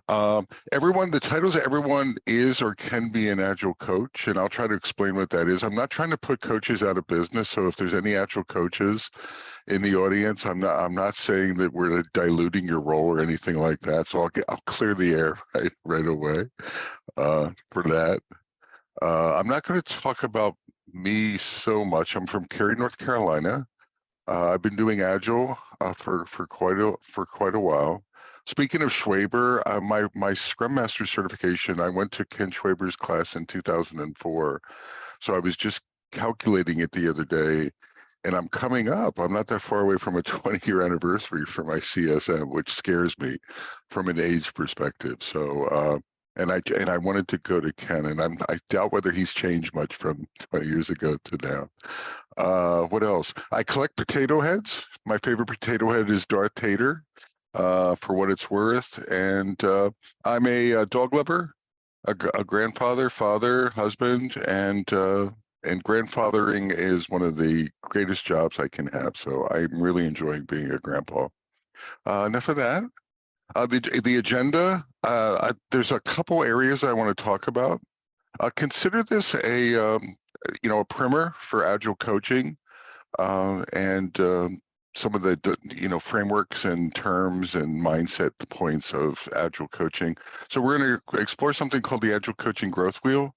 The titles everyone is or can be an Agile coach, and I'll try to explain what that is. I'm not trying to put coaches out of business, so if there's any Agile coaches in the audience, I'm not saying that we're diluting your role or anything like that. So I'll clear the air right away for that. I'm not going to talk about me so much. I'm from Cary, North Carolina. I've been doing Agile for quite a while. Speaking of Schwaber, my Scrum Master certification, I went to Ken Schwaber's class in 2004. So I was just calculating it the other day, and I'm coming up. I'm not that far away from a 20-year anniversary for my CSM, which scares me from an age perspective. So and I wanted to go to Ken, and I doubt whether he's changed much from 20 years ago to now. What else? I collect potato heads. My favorite potato head is Darth Tater, for what it's worth. And I'm a dog lover, a grandfather, father, husband, and grandfathering is one of the greatest jobs I can have. So I'm really enjoying being a grandpa. Enough of that. The agenda, there's a couple areas I want to talk about. Consider this a primer for Agile coaching, and some of the frameworks and terms and mindset points of Agile coaching. So we're going to explore something called the Agile Coaching Growth Wheel.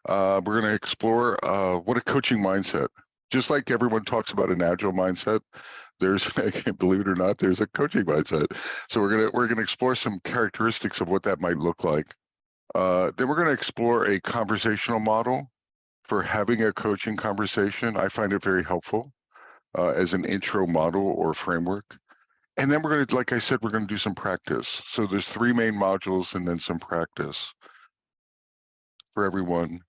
We're going to explore what a coaching mindset. Just like everyone talks about an Agile mindset, there's, believe it or not, there's a coaching mindset. So we're gonna explore some characteristics of what that might look like. Then we're going to explore a conversational model for having a coaching conversation. I find it very helpful as an intro model or framework. And then we're going to, like I said, we're going to do some practice. So there's 3 main modules and then some practice for everyone.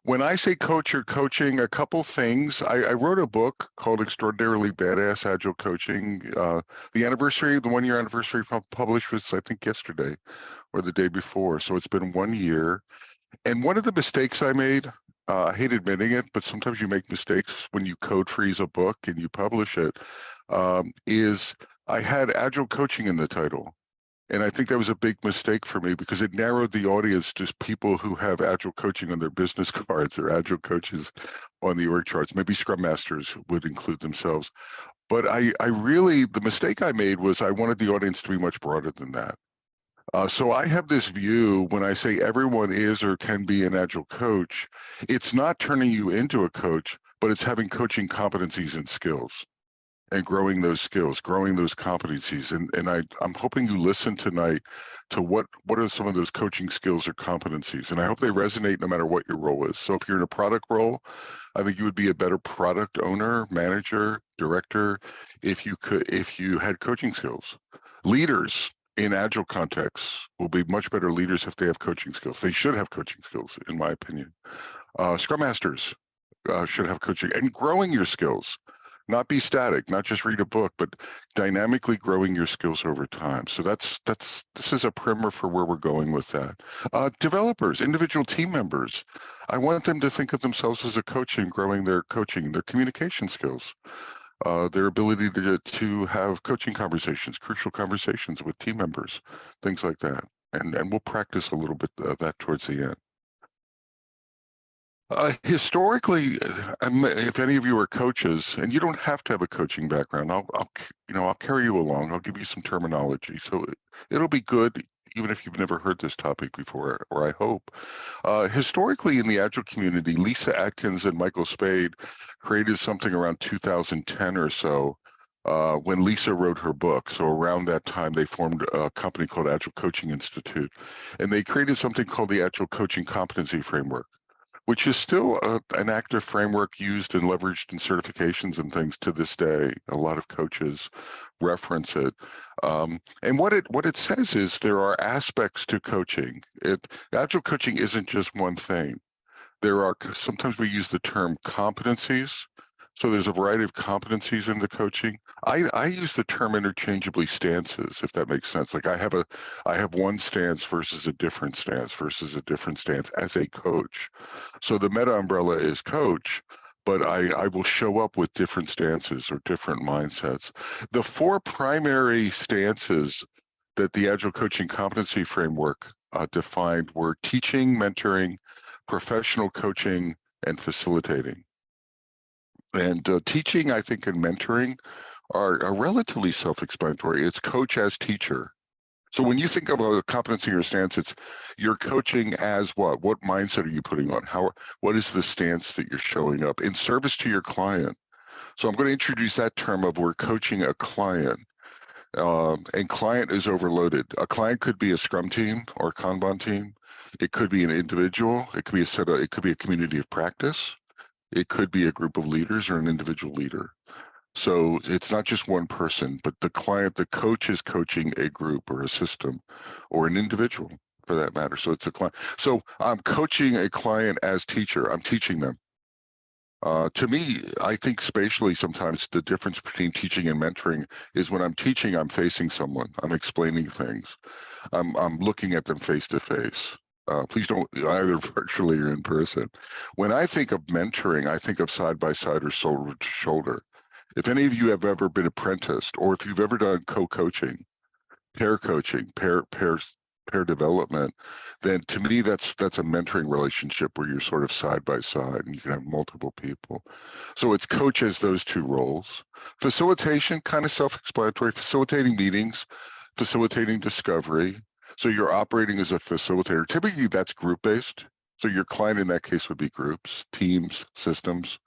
When I say coach or coaching, a couple things. I wrote a book called Extraordinarily Badass Agile Coaching. The 1-year anniversary published was, I think, yesterday or the day before. So it's been 1 year. And one of the mistakes I made, I hate admitting it, but sometimes you make mistakes when you code freeze a book and you publish it, is I had Agile Coaching in the title. And I think that was a big mistake for me because it narrowed the audience to people who have Agile coaching on their business cards or Agile coaches on the org charts. Maybe Scrum Masters would include themselves. But the mistake I made was I wanted the audience to be much broader than that. So I have this view when I say everyone is or can be an Agile coach, it's not turning you into a coach, but it's having coaching competencies and skills. And growing those skills, growing those competencies. And I'm hoping you listen tonight to what are some of those coaching skills or competencies. And I hope they resonate no matter what your role is. So if you're in a product role, I think you would be a better product owner, manager, director, if you had coaching skills. Leaders in Agile contexts will be much better leaders if they have coaching skills. They should have coaching skills, in my opinion. Scrum Masters should have coaching and growing your skills. Not be static, not just read a book, but dynamically growing your skills over time. So this is a primer for where we're going with that. Developers, individual team members, I want them to think of themselves as a coach and growing their communication skills, their ability to have coaching conversations, crucial conversations with team members, things like that. And we'll practice a little bit of that towards the end. Historically, if any of you are coaches, and you don't have to have a coaching background, I'll carry you along. I'll give you some terminology, so it'll be good even if you've never heard this topic before, or I hope. Historically, in the Agile community, Lisa Atkins and Michael Spade created something around 2010 or so. When Lisa wrote her book. So around that time, they formed a company called Agile Coaching Institute, and they created something called the Agile Coaching Competency Framework, which is still an active framework used and leveraged in certifications and things to this day. A lot of coaches reference it. And what it says is there are aspects to coaching. Agile coaching isn't just one thing. Sometimes we use the term competencies. So there's a variety of competencies in the coaching. I use the term interchangeably stances, if that makes sense. Like I have one stance versus a different stance as a coach. So the meta umbrella is coach, but I will show up with different stances or different mindsets. The 4 primary stances that the Agile Coaching Competency Framework defined were teaching, mentoring, professional coaching, and facilitating. And teaching, I think, and mentoring are relatively self-explanatory. It's coach as teacher. So when you think about a competency or stance, it's you're coaching as what? What mindset are you putting on? What is the stance that you're showing up in service to your client? So I'm going to introduce that term of we're coaching a client. And client is overloaded. A client could be a Scrum team or a Kanban team. It could be an individual. It could be it could be a community of practice. It could be a group of leaders or an individual leader. So it's not just one person, but the coach is coaching a group or a system or an individual for that matter. So it's a client. So I'm coaching a client as teacher. I'm teaching them. To me, I think spatially sometimes the difference between teaching and mentoring is when I'm teaching, I'm facing someone, I'm explaining things, I'm looking at them face to face. Please don't either virtually or in person. When I think of mentoring, I think of side by side or shoulder to shoulder. If any of you have ever been apprenticed, or if you've ever done co-coaching, pair coaching, pair development, then to me that's a mentoring relationship where you're sort of side by side and you can have multiple people. So it's coach as those two roles. Facilitation, kind of self-explanatory, facilitating meetings, facilitating discovery. So you're operating as a facilitator. Typically that's group-based. So your client in that case would be groups, teams, systems,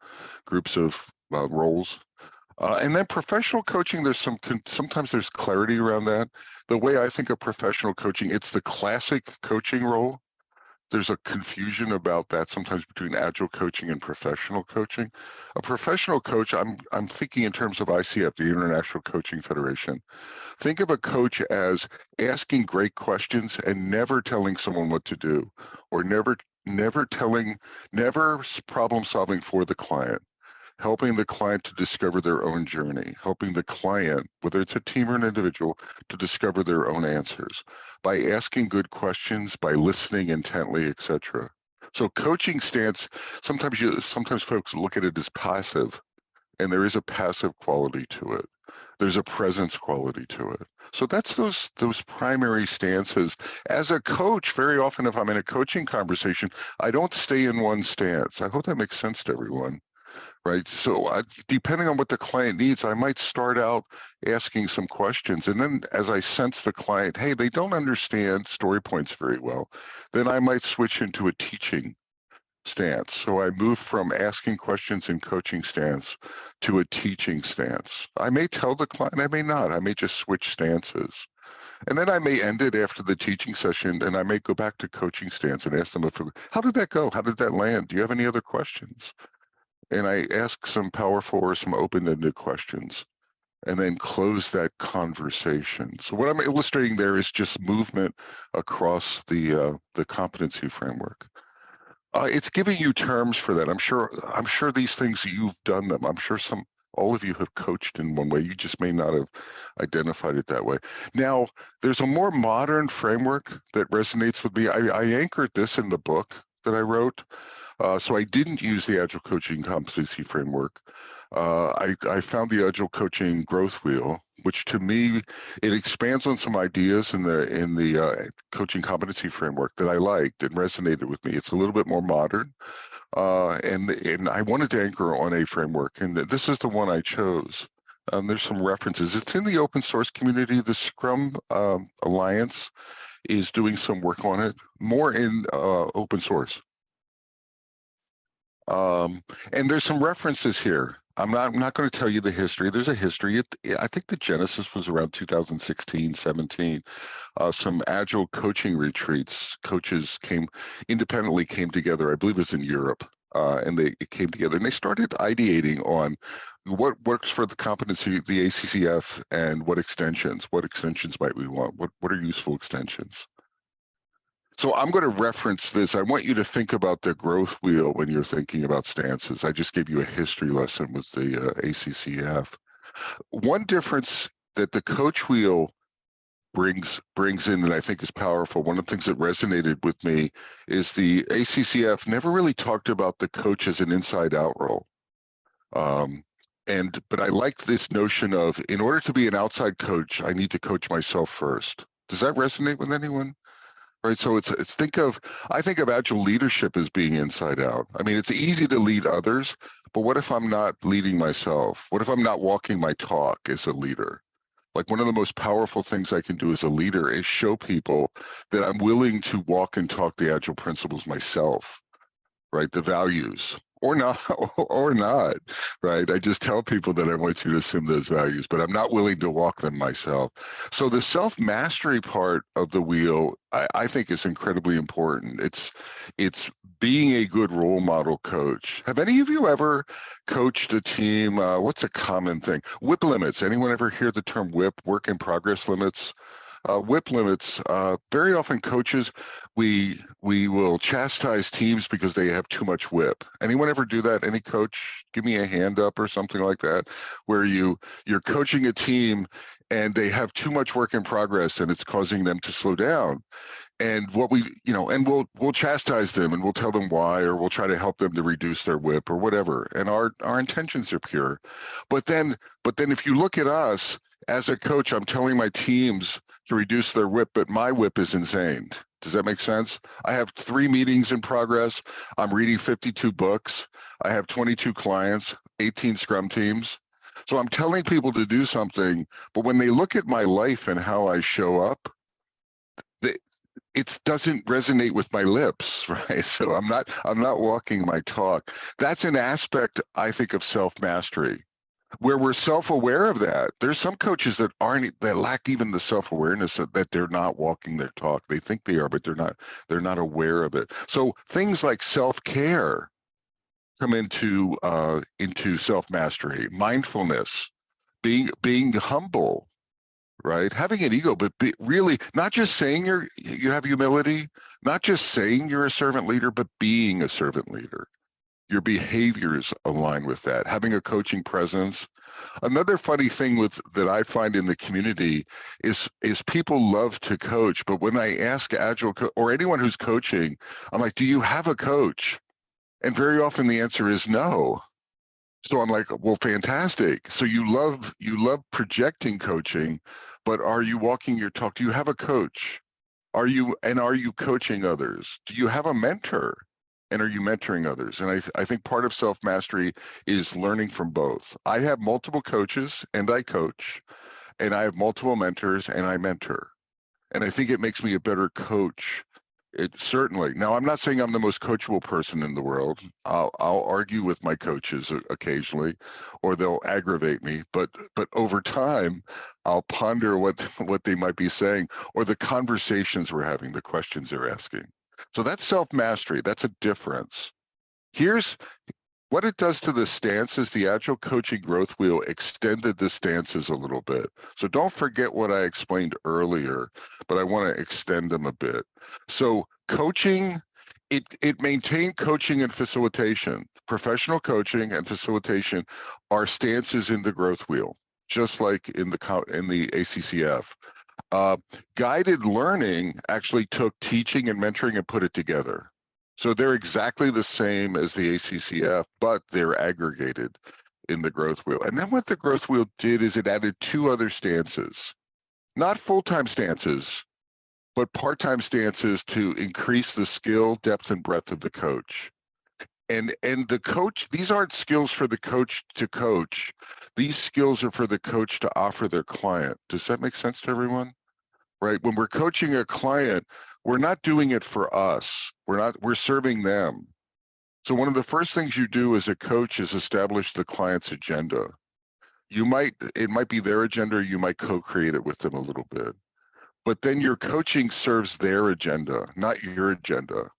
groups of roles. And then professional coaching, sometimes there's clarity around that. The way I think of professional coaching, it's the classic coaching role. There's a confusion about that sometimes between agile coaching and professional coaching. A professional coach, I'm thinking in terms of ICF, the International Coaching Federation. Think of a coach as asking great questions and never telling someone what to do, or never problem solving for the client. Helping the client to discover their own journey, helping the client, whether it's a team or an individual, to discover their own answers by asking good questions, by listening intently, etc. So coaching stance, sometimes folks look at it as passive, and there is a passive quality to it. There's a presence quality to it. So that's those primary stances. As a coach, very often if I'm in a coaching conversation, I don't stay in one stance. I hope that makes sense to everyone. Right. So depending on what the client needs, I might start out asking some questions. And then as I sense the client, hey, they don't understand story points very well, then I might switch into a teaching stance. So I move from asking questions in coaching stance to a teaching stance. I may tell the client, I may not. I may just switch stances. And then I may end it after the teaching session and I may go back to coaching stance and ask them, how did that go? How did that land? Do you have any other questions? And I ask some powerful or some open-ended questions and then close that conversation. So what I'm illustrating there is just movement across the competency framework. It's giving you terms for that. I'm sure these things, you've done them. I'm sure all of you have coached in one way. You just may not have identified it that way. Now, there's a more modern framework that resonates with me. I anchored this in the book that I wrote. So I didn't use the Agile Coaching Competency Framework. I found the Agile Coaching Growth Wheel, which to me, it expands on some ideas in the Coaching Competency Framework that I liked and resonated with me. It's a little bit more modern, and I wanted to anchor on a framework, and this is the one I chose. There's some references. It's in the open source community. The Scrum Alliance is doing some work on it, more in open source. And there's some references here. I'm not going to tell you the history. There's a history. I think the genesis was around 2016, 17. Some agile coaching retreats. Coaches independently came together. I believe it was in Europe, and they came together and they started ideating on what works for the competency, the ACCF, and what extensions might we want? What are useful extensions? So I'm going to reference this. I want you to think about the growth wheel when you're thinking about stances. I just gave you a history lesson with the ACCF. One difference that the coach wheel brings in that I think is powerful, one of the things that resonated with me is the ACCF never really talked about the coach as an inside-out role. But I like this notion of, in order to be an outside coach, I need to coach myself first. Does that resonate with anyone? Right. So I think of agile leadership as being inside out. I mean, it's easy to lead others, but what if I'm not leading myself? What if I'm not walking my talk as a leader? Like, one of the most powerful things I can do as a leader is show people that I'm willing to walk and talk the agile principles myself, right? The values, or not, or not, right? I just tell people that I want you to assume those values, but I'm not willing to walk them myself. So the self-mastery part of the wheel, I think, is incredibly important. It's being a good role model coach. Have any of you ever coached a team? What's a common thing? WIP limits. Anyone ever hear the term WIP, work in progress limits? WIP limits, very often coaches, we will chastise teams because they have too much WIP. Anyone ever do that? Any coach? Give me a hand up or something like that, where you're coaching a team and they have too much work in progress and it's causing them to slow down. And we'll chastise them and we'll tell them why, or we'll try to help them to reduce their WIP or whatever. And our intentions are pure. But then if you look at us as a coach, I'm telling my teams to reduce their WIP, but my WIP is insane. Does that make sense? I have 3 meetings in progress. I'm reading 52 books. I have 22 clients, 18 scrum teams. So I'm telling people to do something, but when they look at my life and how I show up, it doesn't resonate with my lips, right? So I'm not walking my talk. That's an aspect, I think, of self-mastery, where we're self-aware of that. There's some coaches that lack even the self-awareness that they're not walking their talk. They think they are, but they're not aware of it. So things like self-care come into self-mastery, mindfulness, being humble, right? Having an ego, but really not just saying you have humility, not just saying you're a servant leader, but being a servant leader. Your behaviors align with that. Having a coaching presence. Another funny thing that I find in the community is people love to coach, but when I ask Agile or anyone who's coaching, I'm like, do you have a coach? And very often the answer is no. So I'm like, well, fantastic. So you love projecting coaching, but are you walking your talk? Do you have a coach? Are you coaching others? Do you have a mentor? And are you mentoring others? And I think part of self-mastery is learning from both. I have multiple coaches and I coach, and I have multiple mentors and I mentor. And I think it makes me a better coach. It certainly. Now, I'm not saying I'm the most coachable person in the world. I'll argue with my coaches occasionally, or they'll aggravate me. But over time, I'll ponder what they might be saying, or the conversations we're having, the questions they're asking. So that's self-mastery. That's a difference. Here's what it does to the stances. The Agile Coaching Growth Wheel extended the stances a little bit. So don't forget what I explained earlier, but I want to extend them a bit. So coaching, it maintained coaching and facilitation. Professional coaching and facilitation are stances in the growth wheel, just like in the ACCF. Guided learning actually took teaching and mentoring and put it together. So they're exactly the same as the ACCF, but they're aggregated in the growth wheel. And then what the growth wheel did is it added 2 other stances, not full-time stances, but part-time stances to increase the skill, depth, and breadth of the coach. And the coach, these aren't skills for the coach to coach. These skills are for the coach to offer their client. Does that make sense to everyone? Right? When we're coaching a client, we're not doing it for us. We're serving them. So one of the first things you do as a coach is establish the client's agenda. It might be their agenda, or you might co-create it with them a little bit. But then your coaching serves their agenda, not your agenda.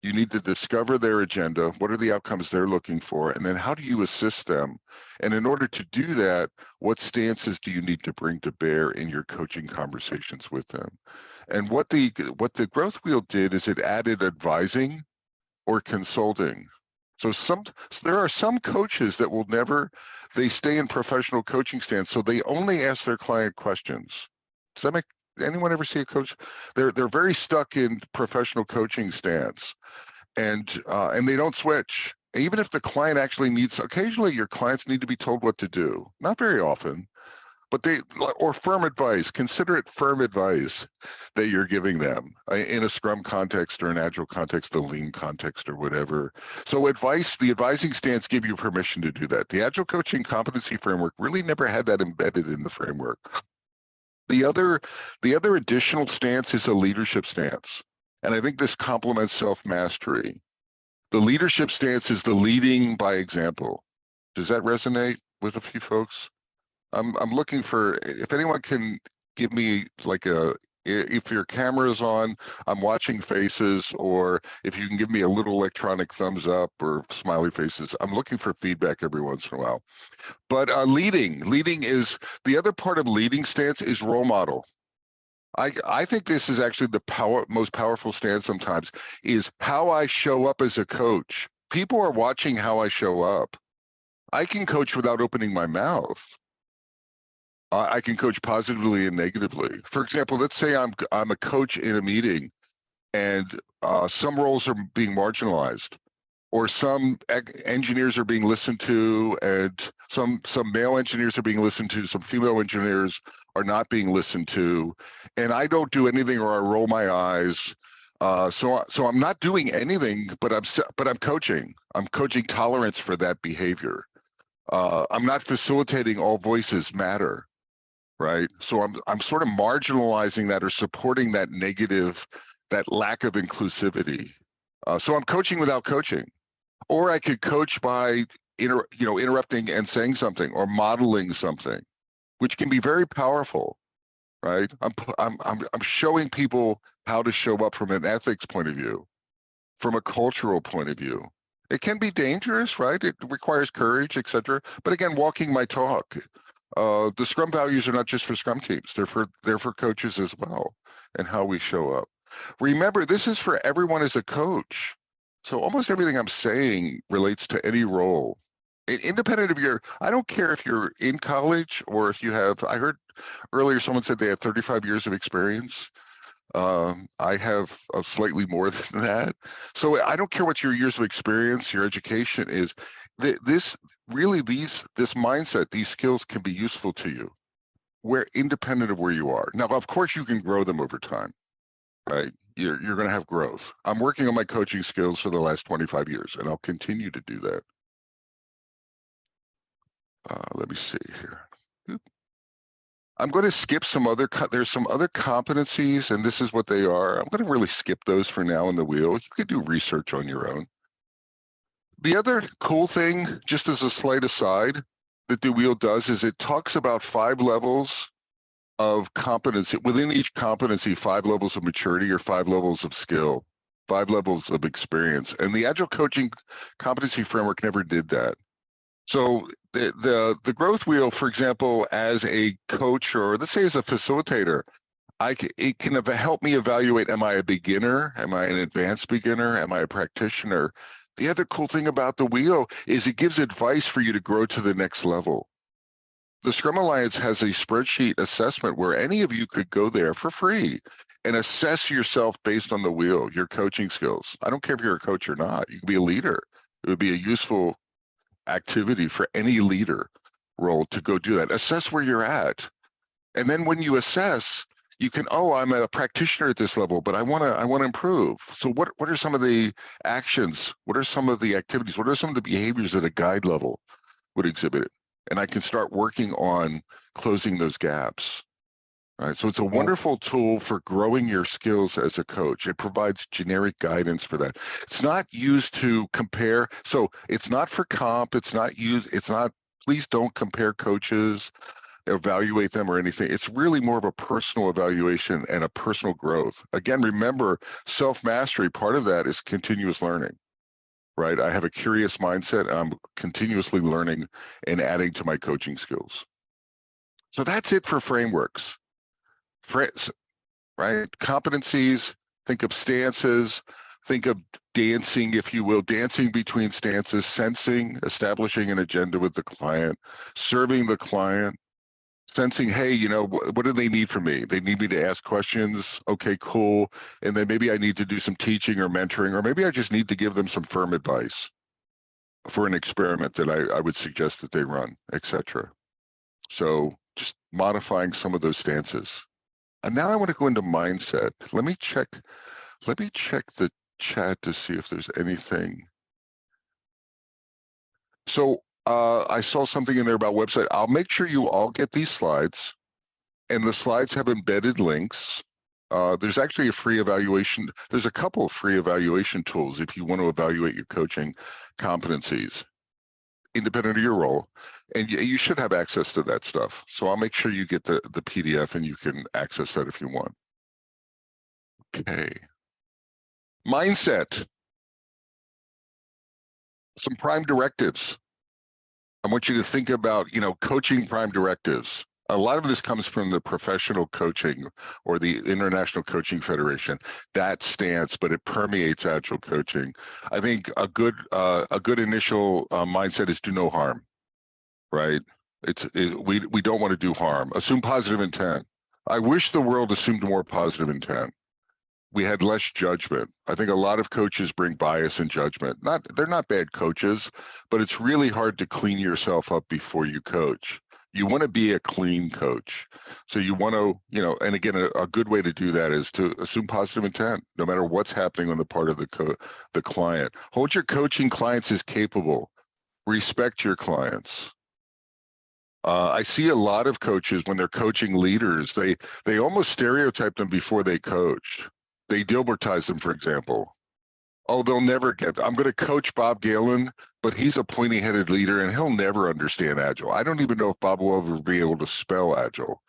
You need to discover their agenda. What are the outcomes they're looking for? And then how do you assist them? And in order to do that, what stances do you need to bring to bear in your coaching conversations with them? And what the growth wheel did is it added advising or consulting. So there are some coaches that will they stay in professional coaching stance, so they only ask their client questions. Does that make anyone ever see a coach? They're very stuck in professional coaching stance, and they don't switch. Even if the client actually occasionally your clients need to be told what to do. Not very often, but or firm advice, consider it firm advice that you're giving them in a Scrum context or an Agile context, a Lean context or whatever. So the advising stance give you permission to do that. The Agile coaching competency framework really never had that embedded in the framework. The other additional stance is a leadership stance. And I think this complements self-mastery. The leadership stance is the leading by example. Does that resonate with a few folks? I'm looking for, if anyone can give me like if your camera is on, I'm watching faces, or if you can give me a little electronic thumbs up or smiley faces. I'm looking for feedback every once in a while. But leading is, the other part of leading stance is role model. I think this is actually the most powerful stance sometimes, is how I show up as a coach. People are watching how I show up. I can coach without opening my mouth. I can coach positively and negatively. For example, let's say I'm a coach in a meeting, and some roles are being marginalized, or some engineers are being listened to, and some male engineers are being listened to, some female engineers are not being listened to, and I don't do anything, or I roll my eyes. So I'm not doing anything, but I'm coaching. I'm coaching tolerance for that behavior. I'm not facilitating all voices matter, right? So I'm sort of marginalizing that, or supporting that negative, that lack of inclusivity. So I'm coaching without coaching. Or I could coach by interrupting and saying something, or modeling something, which can be very powerful, right? I'm showing people how to show up from an ethics point of view, from a cultural point of view. It can be dangerous, right? It requires courage, etc. But again, walking my talk. The Scrum values are not just for Scrum teams; they're for coaches as well, and how we show up. Remember, this is for everyone as a coach. So almost everything I'm saying relates to any role. Independent of I don't care if you're in college or if you have, I heard earlier someone said they had 35 years of experience. I have slightly more than that. So I don't care what your years of experience, your education is. This mindset, these skills can be useful to you, independent of where you are. Now, of course, you can grow them over time, right? You're going to have growth. I'm working on my coaching skills for the last 25 years, and I'll continue to do that. Let me see here. I'm going to skip there's some other competencies, and this is what they are. I'm going to really skip those for now in the wheel. You could do research on your own. The other cool thing, just as a slight aside, that the wheel does is it talks about 5 levels of competency. Within each competency, 5 levels of maturity, or 5 levels of skill, 5 levels of experience. And the Agile coaching competency framework never did that. So the growth wheel, for example, as a coach, or let's say as a facilitator, it can help me evaluate, am I a beginner? Am I an advanced beginner? Am I a practitioner? The other cool thing about the wheel is it gives advice for you to grow to the next level. The Scrum Alliance has a spreadsheet assessment where any of you could go there for free and assess yourself based on the wheel, your coaching skills. I don't care if you're a coach or not. You can be a leader. It would be a useful activity for any leader role to go do that. Assess where you're at. And then when you assess, you can, I'm a practitioner at this level, but I want to improve. So what are some of the actions? What are some of the activities? What are some of the behaviors at a guide level would exhibit? And I can start working on closing those gaps. Right. So it's a wonderful tool for growing your skills as a coach. It provides generic guidance for that. It's not used to compare. So it's not for comp. Please don't compare coaches, evaluate them or anything. It's really more of a personal evaluation and a personal growth. Again, remember, self-mastery, part of that is continuous learning. Right. I have a curious mindset. And I'm continuously learning and adding to my coaching skills. So that's it for frameworks. Right? Competencies, think of stances, think of dancing, if you will, dancing between stances, sensing, establishing an agenda with the client, serving the client, sensing, hey, what do they need from me? They need me to ask questions. Okay, cool. And then maybe I need to do some teaching or mentoring, or maybe I just need to give them some firm advice for an experiment that I would suggest that they run, etc. So just modifying some of those stances. And now I want to go into mindset. Let me check the chat to see if there's anything. So I saw something in there about website. I'll make sure you all get these slides, and the slides have embedded links. There's actually a free evaluation. There's a couple of free evaluation tools if you want to evaluate your coaching competencies, independent of your role, and you should have access to that stuff. So I'll make sure you get the PDF and you can access that if you want. Okay. Mindset. Some prime directives. I want you to think about, coaching prime directives. A lot of this comes from the professional coaching or the International Coaching Federation, that stance, but it permeates agile coaching. I think a good initial mindset is do no harm, right? We don't want to do harm. Assume positive intent. I wish the world assumed more positive intent. We had less judgment. I think a lot of coaches bring bias and judgment. They're not bad coaches, but it's really hard to clean yourself up before you coach. You want to be a clean coach. So you want to, and again, a good way to do that is to assume positive intent, no matter what's happening on the part of the client. Hold your coaching clients as capable. Respect your clients. I see a lot of coaches when they're coaching leaders, they almost stereotype them before they coach. They Dilbertize them, for example. Oh, they'll never get, I'm going to coach Bob Galen, but he's a pointy-headed leader and he'll never understand Agile. I don't even know if Bob will ever be able to spell Agile,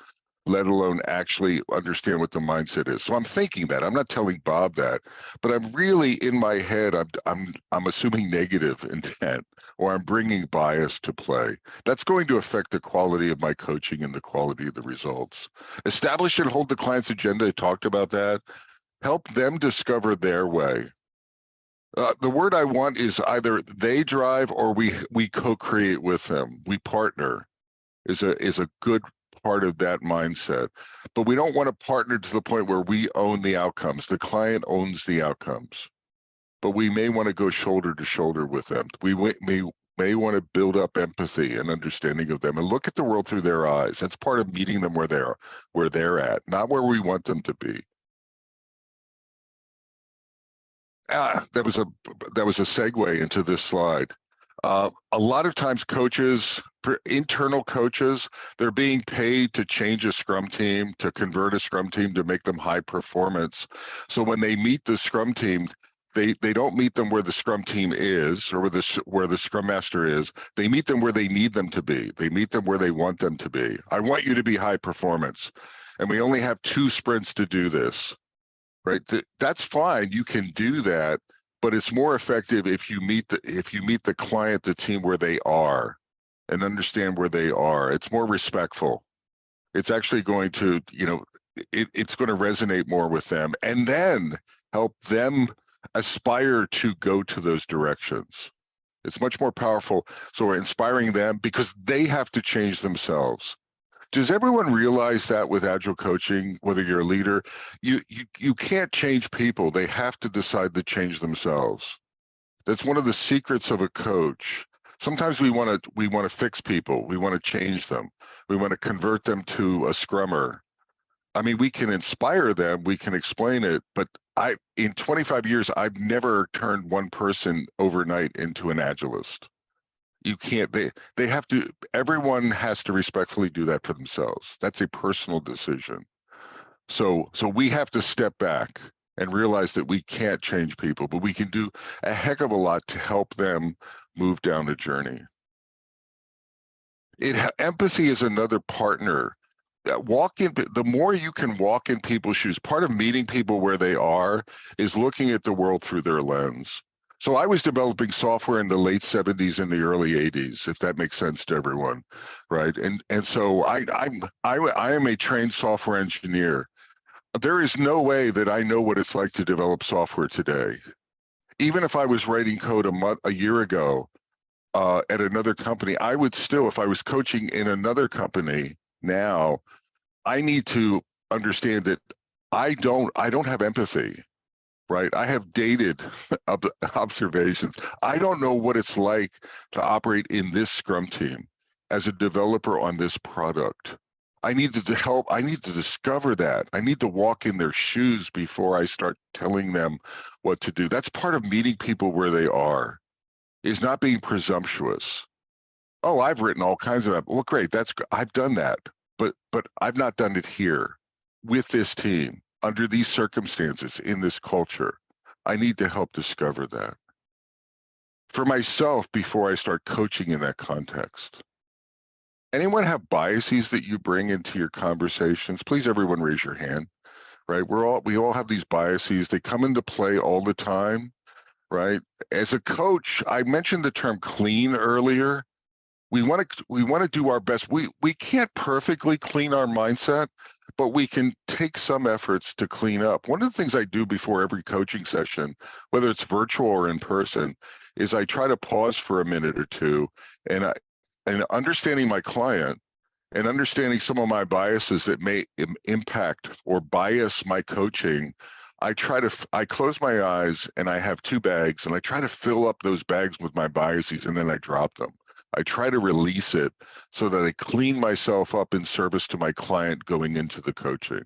let alone actually understand what the mindset is. So I'm thinking that. I'm not telling Bob that, but I'm really in my head, I'm assuming negative intent, or I'm bringing bias to play. That's going to affect the quality of my coaching and the quality of the results. Establish and hold the client's agenda. I talked about that. Help them discover their way. The word I want is either they drive or we co-create with them. We partner is a good part of that mindset. But we don't want to partner to the point where we own the outcomes. The client owns the outcomes. But we may want to go shoulder to shoulder with them. We may want to build up empathy and understanding of them and look at the world through their eyes. That's part of meeting them where they're at, not where we want them to be. That was a segue into this slide. A lot of times coaches, internal coaches, they're being paid to change a Scrum team, to convert a Scrum team, to make them high performance. So when they meet the Scrum team, they don't meet them where the Scrum team is or where the Scrum Master is. They meet them where they need them to be. They meet them where they want them to be. I want you to be high performance. And we only have 2 sprints to do this. Right, that's fine. You can do that, but it's more effective if you meet the client, the team where they are, and understand where they are. It's more respectful. It's actually going to, it's going to resonate more with them, and then help them aspire to go to those directions. It's much more powerful. So we're inspiring them because they have to change themselves. Does everyone realize that with Agile coaching, whether you're a leader, you can't change people. They have to decide to change themselves. That's one of the secrets of a coach. Sometimes we want to fix people. We want to change them. We want to convert them to a scrummer. I mean, we can inspire them. We can explain it. But in 25 years, I've never turned one person overnight into an Agilist. You can't, they have to, everyone has to respectfully do that for themselves. That's a personal decision. So we have to step back and realize that we can't change people, but we can do a heck of a lot to help them move down the journey. Empathy is another partner. The more you can walk in people's shoes, part of meeting people where they are is looking at the world through their lens. So I was developing software in the late 70s and the early 80s, if that makes sense to everyone, right? And so I am a trained software engineer. There is no way that I know what it's like to develop software today. Even if I was writing code a year ago at another company, I would still, if I was coaching in another company now, I need to understand that I don't have empathy. Right, I have dated observations. I don't know what it's like to operate in this Scrum team as a developer on this product. I need to help. I need to discover that. I need to walk in their shoes before I start telling them what to do. That's part of meeting people where they are, is not being presumptuous. Oh, I've written all kinds of, well, great. I've done that, but I've not done it here with this team under these circumstances in this culture. I need to help discover that for myself before I start coaching in that context. Anyone have biases that you bring into your conversations? Please, everyone, raise your hand. Right? We all have these biases. They come into play all the time, right? As a coach, I mentioned the term clean earlier. We want to do our best. We can't perfectly clean our mindset, but we can take some efforts to clean up. One of the things I do before every coaching session, whether it's virtual or in person, is I try to pause for a minute or two and understanding my client and understanding some of my biases that may impact or bias my coaching. I close my eyes and I have two bags and I try to fill up those bags with my biases and then I drop them. I try to release it so that I clean myself up in service to my client going into the coaching.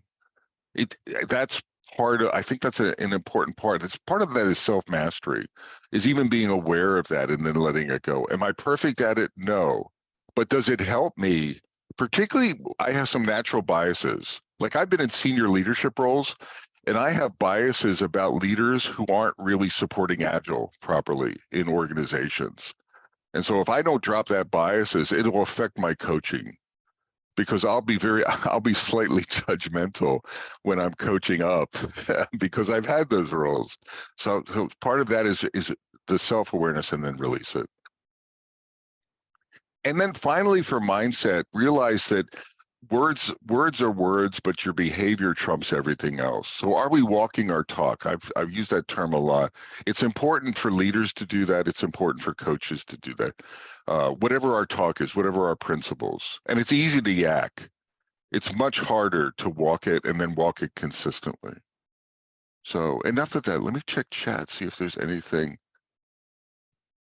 That's part of, I think that's an important part. It's part of that is self-mastery, is even being aware of that and then letting it go. Am I perfect at it? No. But does it help me? Particularly, I have some natural biases. Like I've been in senior leadership roles and I have biases about leaders who aren't really supporting Agile properly in organizations. And so if I don't drop that biases, it'll affect my coaching because I'll be slightly judgmental when I'm coaching up because I've had those roles. So part of that is the self-awareness and then release it. And then finally for mindset, realize that words are words, but your behavior trumps everything else. So are we walking our talk? I've used that term a lot. It's important for leaders to do that. It's important for coaches to do that. Whatever our talk is, whatever our principles. And it's easy to yak. It's much harder to walk it and then walk it consistently. So enough of that. Let me check chat, see if there's anything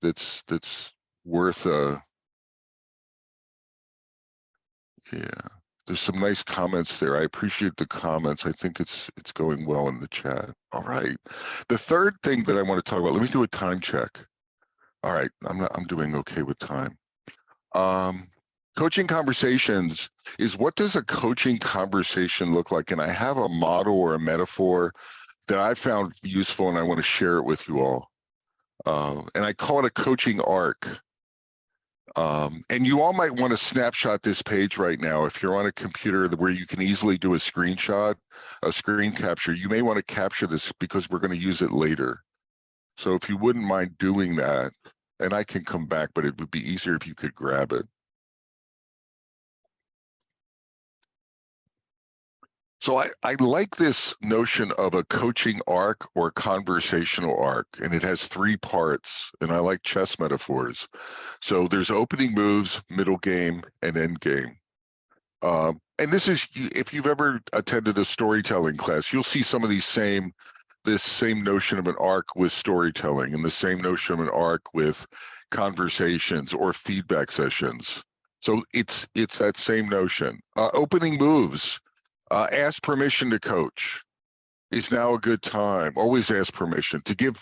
that's worth yeah. There's some nice comments there. I appreciate the comments. I think it's going well in the chat. All right. The third thing that I want to talk about, let me do a time check. All right, I'm doing okay with time. Coaching conversations is, what does a coaching conversation look like? And I have a model or a metaphor that I found useful and I want to share it with you all. And I call it a coaching arc. And you all might want to snapshot this page right now. If you're on a computer where you can easily do a screenshot, a screen capture, you may want to capture this because we're going to use it later. So if you wouldn't mind doing that, and I can come back, but it would be easier if you could grab it. So I like this notion of a coaching arc or conversational arc, and it has three parts, and I like chess metaphors. So there's opening moves, middle game, and end game. And this is, if you've ever attended a storytelling class, you'll see some of this same notion of an arc with storytelling and the same notion of an arc with conversations or feedback sessions. So it's that same notion. Opening moves. Ask permission to coach. Is now a good time? Always ask permission to give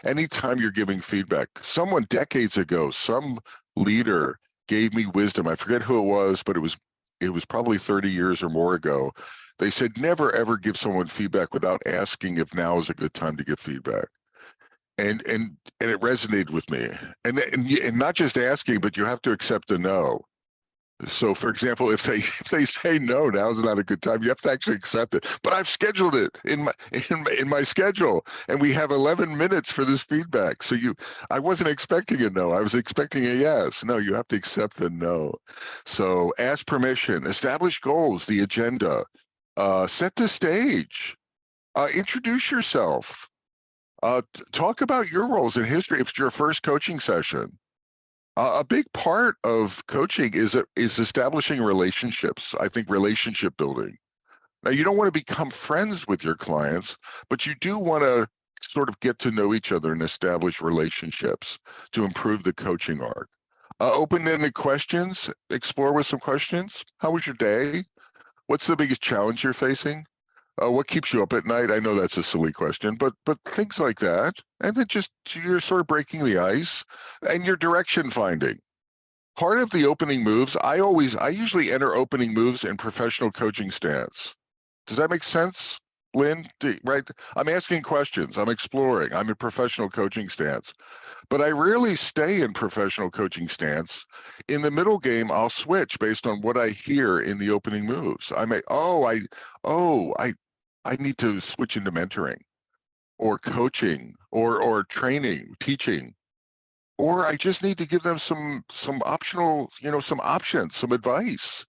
anytime you're giving feedback. Someone decades ago, some leader gave me wisdom. I forget who it was, but it was probably 30 years or more ago. They said, never ever give someone feedback without asking if now is a good time to give feedback. And it resonated with me. And not just asking, but you have to accept a no. So, for example, if they say no, now's not a good time, you have to actually accept it. But I've scheduled it in my schedule, and we have 11 minutes for this feedback. So I wasn't expecting a no. I was expecting a yes. No, you have to accept the no. So, ask permission, establish goals, the agenda, set the stage, introduce yourself, talk about your roles in history. If it's your first coaching session. A big part of coaching is establishing relationships. I think relationship building. Now, you don't want to become friends with your clients, but you do want to sort of get to know each other and establish relationships to improve the coaching arc. Open-ended questions, explore with some questions. How was your day? What's the biggest challenge you're facing? What keeps you up at night? I know that's a silly question, but things like that. And then just you're sort of breaking the ice and your direction finding. Part of the opening moves, I usually enter opening moves in professional coaching stance. Does that make sense, Lynn? Right? I'm asking questions. I'm exploring. I'm in professional coaching stance. But I rarely stay in professional coaching stance. In the middle game, I'll switch based on what I hear in the opening moves. I may, I need to switch into mentoring or coaching or training, teaching. Or I just need to give them some optional, some options, some advice,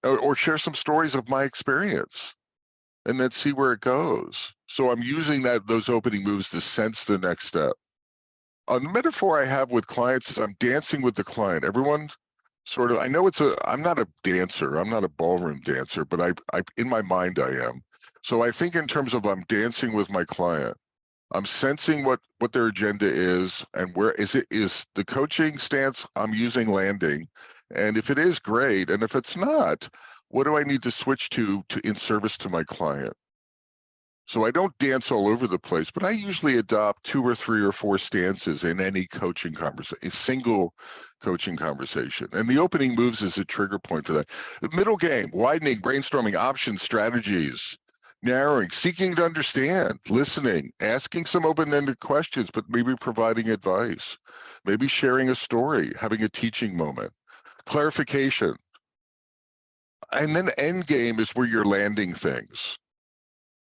or share some stories of my experience, and then see where it goes. So I'm using those opening moves to sense the next step. A metaphor I have with clients is I'm dancing with the client. Everyone sort of, I know I'm not a dancer, I'm not a ballroom dancer, but I in my mind I am. So I think in terms of I'm dancing with my client. I'm sensing what their agenda is and where is the coaching stance I'm using landing. And if it is, great. And if it's not, what do I need to switch to in service to my client? So I don't dance all over the place, but I usually adopt 2 or 3 or 4 stances in any coaching conversation, a single coaching conversation. And the opening moves is a trigger point for that. The middle game, widening, brainstorming, options, strategies, narrowing, seeking to understand, listening, asking some open-ended questions, but maybe providing advice, maybe sharing a story, having a teaching moment, clarification. And then end game is where you're landing things.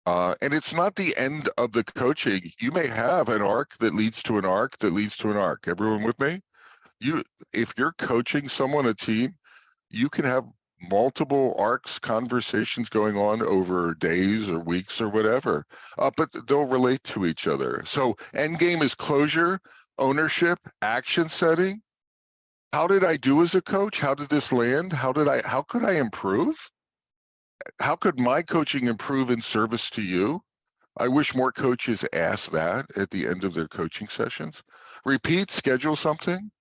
And it's not the end of the coaching. You may have an arc that leads to an arc that leads to an arc. Everyone with me? If you're coaching someone, a team, you can have multiple arcs, conversations going on over days or weeks or whatever, but they'll relate to each other. So end game is closure, ownership, action setting. How did I do as a coach? How did this land? How could I improve? How could my coaching improve in service to you? I wish more coaches ask that at the end of their coaching sessions. Repeat, schedule something.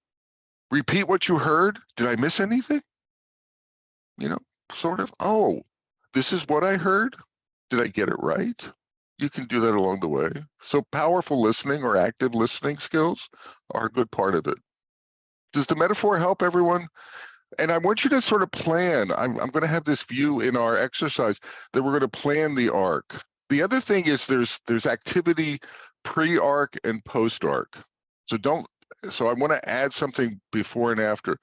Repeat what you heard. Did I miss anything? Sort of, this is what I heard. Did I get it right? You can do that along the way. So powerful listening or active listening skills are a good part of it. Does the metaphor help everyone? And I want you to sort of plan. I'm going to have this view in our exercise that we're going to plan the arc. The other thing is there's activity pre-arc and post-arc. So I want to add something before and after.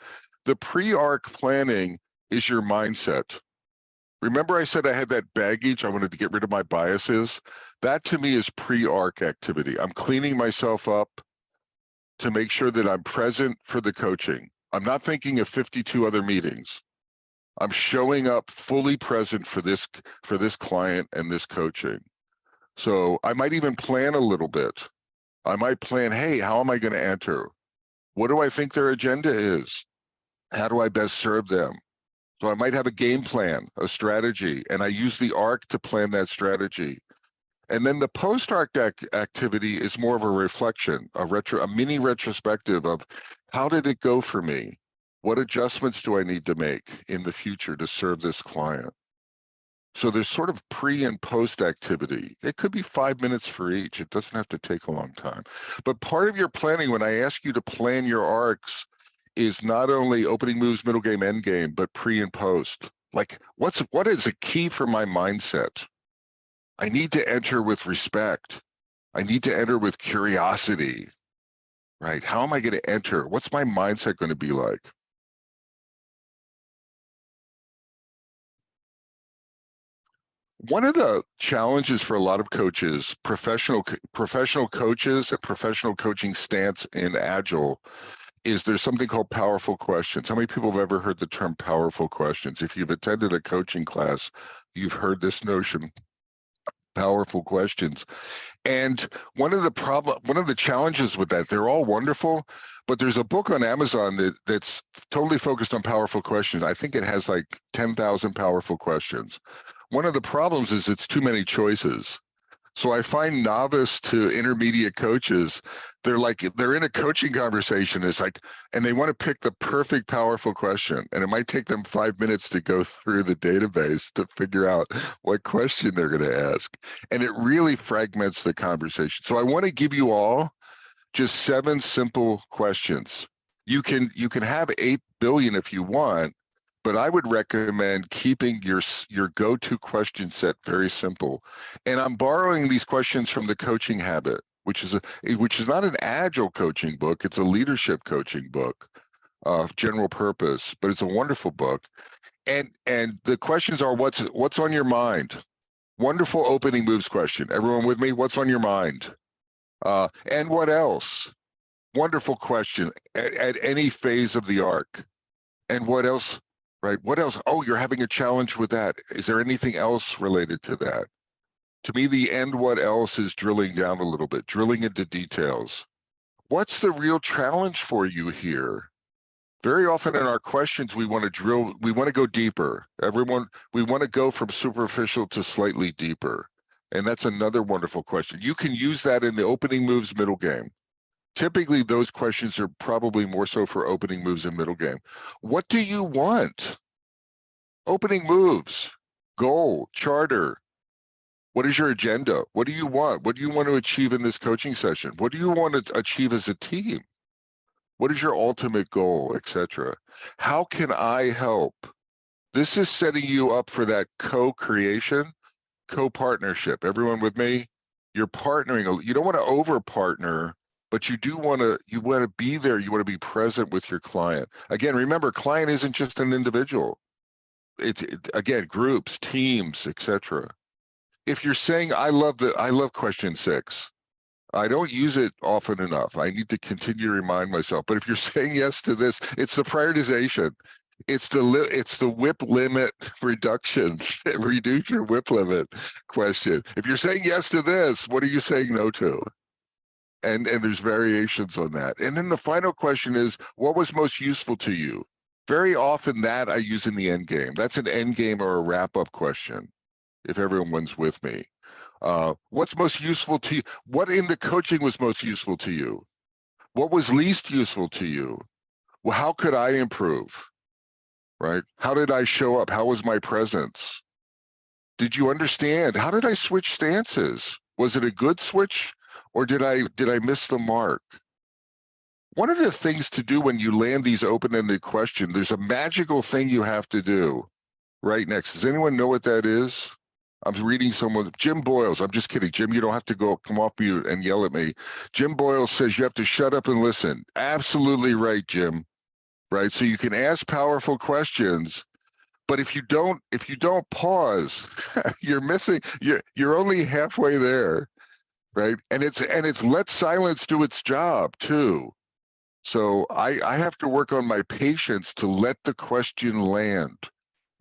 The pre-arc planning is your mindset. Remember I said I had that baggage, I wanted to get rid of my biases? That to me is pre-arc activity. I'm cleaning myself up to make sure that I'm present for the coaching. I'm not thinking of 52 other meetings. I'm showing up fully present for this client and this coaching. So I might even plan a little bit. I might plan, hey, how am I going to enter? What do I think their agenda is? How do I best serve them? So I might have a game plan, a strategy, and I use the arc to plan that strategy. And then the post-arc activity is more of a reflection, a mini retrospective of how did it go for me? What adjustments do I need to make in the future to serve this client? So there's sort of pre and post activity. It could be 5 minutes for each. It doesn't have to take a long time. But part of your planning, when I ask you to plan your arcs, is not only opening moves, middle game, end game, but pre and post. Like what is a key for my mindset? I need to enter with respect. I need to enter with curiosity, right? How am I going to enter? What's my mindset going to be like? One of the challenges for a lot of coaches, professional coaches and professional coaching stance in Agile, is there's something called powerful questions. How many people have ever heard the term powerful questions? If you've attended a coaching class, you've heard this notion, powerful questions. And one of the challenges with that, they're all wonderful, but there's a book on Amazon that's totally focused on powerful questions. I think it has like 10,000 powerful questions. One of the problems is it's too many choices. So I find novice to intermediate coaches, they're in a coaching conversation. It's like, and they want to pick the perfect, powerful question. And it might take them 5 minutes to go through the database to figure out what question they're going to ask. And it really fragments the conversation. So I want to give you all just 7 simple questions. You can have 8 billion if you want, but I would recommend keeping your go-to question set very simple. And I'm borrowing these questions from the Coaching Habit, which is not an agile coaching book. It's a leadership coaching book, general purpose, but it's a wonderful book. And the questions are, what's on your mind? Wonderful opening moves question. Everyone with me? What's on your mind? And what else? Wonderful question at any phase of the arc. And what else? Right? What else? Oh, you're having a challenge with that. Is there anything else related to that? To me, the end what else is drilling down a little bit, drilling into details. What's the real challenge for you here? Very often in our questions, we want to go deeper. We want to go from superficial to slightly deeper. And that's another wonderful question. You can use that in the opening moves middle game. Typically, those questions are probably more so for opening moves and middle game. What do you want? Opening moves, goal, charter. What is your agenda? What do you want? What do you want to achieve in this coaching session? What do you want to achieve as a team? What is your ultimate goal, etc.? How can I help? This is setting you up for that co-creation, co-partnership. Everyone with me? You're partnering. You don't want to over-partner, but you want to be there. You want to be present with your client. Again, remember, client isn't just an individual. It's again, groups, teams, etc. If you're saying, I love question 6. I don't use it often enough. I need to continue to remind myself. But if you're saying yes to this, it's the prioritization. It's the whip limit reduction. Reduce your whip limit question. If you're saying yes to this, what are you saying no to? And there's variations on that. And then the final question is, what was most useful to you? Very often that I use in the end game. That's an end game or a wrap-up question, if everyone's with me. What's most useful to you? What in the coaching was most useful to you? What was least useful to you? Well, how could I improve? Right? How did I show up? How was my presence? Did you understand? How did I switch stances? Was it a good switch, or did I miss the mark? One of the things to do when you land these open-ended questions, there's a magical thing you have to do right next. Does anyone know what that is? I'm reading someone, Jim Boyles. I'm just kidding. Jim, you don't have to come off mute and yell at me. Jim Boyles says you have to shut up and listen. Absolutely right, Jim. Right? So you can ask powerful questions, but if you don't pause, you're missing, you're only halfway there, right? And it's let silence do its job too. So I have to work on my patience to let the question land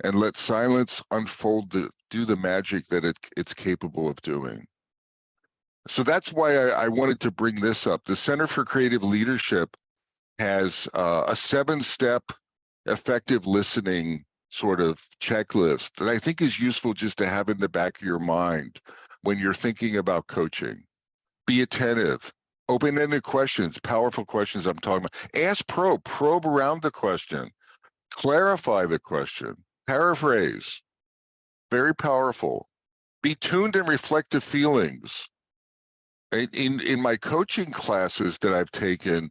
and let silence unfold do the magic that it's capable of doing. So that's why I wanted to bring this up. The Center for Creative Leadership has a 7-step effective listening sort of checklist that I think is useful just to have in the back of your mind when you're thinking about coaching. Be attentive, open-ended questions, powerful questions I'm talking about. Ask probe around the question, clarify the question, paraphrase, very powerful. Be tuned in reflective feelings. In my coaching classes that I've taken,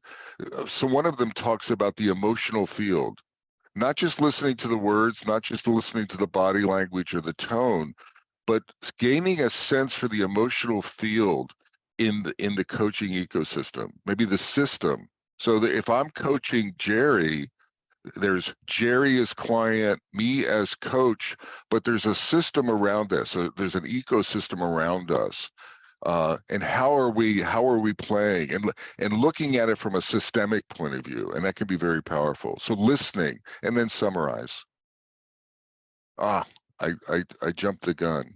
so one of them talks about the emotional field, not just listening to the words, not just listening to the body language or the tone, but gaining a sense for the emotional field in the coaching ecosystem, maybe the system. So that if I'm coaching Jerry, there's Jerry as client, me as coach, but there's a system around us. So there's an ecosystem around us. And how are we playing and looking at it from a systemic point of view, and that can be very powerful. So listening and then summarize. I jumped the gun.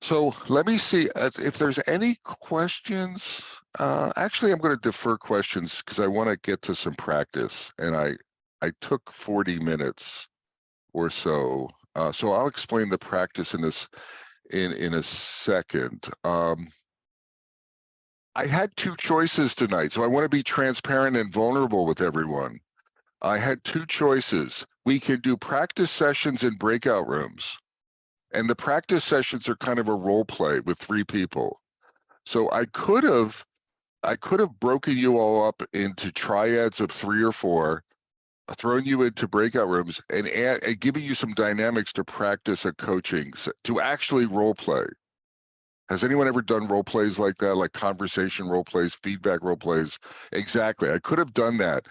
So let me see if there's any questions. Actually, I'm going to defer questions because I want to get to some practice, and I took 40 minutes or so. So I'll explain the practice in in a second. I had two choices tonight, so I want to be transparent and vulnerable with everyone. I had two choices. We can do practice sessions in breakout rooms, and the practice sessions are kind of a role play with 3 people. So I could have broken you all up into triads of 3 or 4, thrown you into breakout rooms, and giving you some dynamics to practice a coaching, to actually role play. Has anyone ever done role plays like that, like conversation role plays, feedback role plays? Exactly. I could have done that.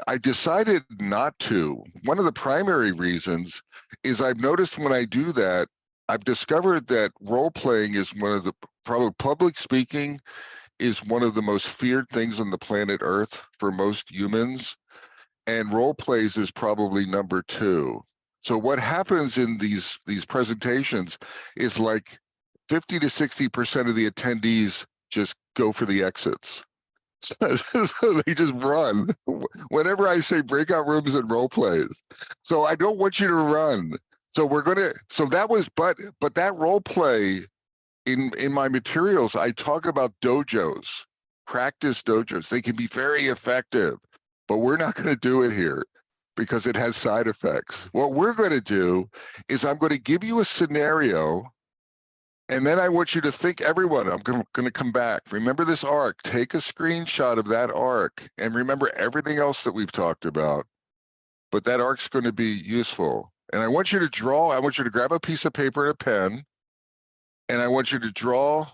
I decided not to. One of the primary reasons is I've noticed when I do that, I've discovered that role playing is probably public speaking is one of the most feared things on the planet Earth for most humans. And role plays is probably number 2. So what happens in these presentations is like 50 to 60% of the attendees just go for the exits. So they just run whenever I say breakout rooms and role plays. So I don't want you to run. So but that role play in my materials, I talk about dojos, practice dojos. They can be very effective, but we're not going to do it here because it has side effects. What we're going to do is I'm going to give you a scenario, and then I want you to think, everyone, I'm going to come back. Remember this arc. Take a screenshot of that arc and remember everything else that we've talked about. But that arc's going to be useful. And I want you to grab a piece of paper and a pen, and I want you to draw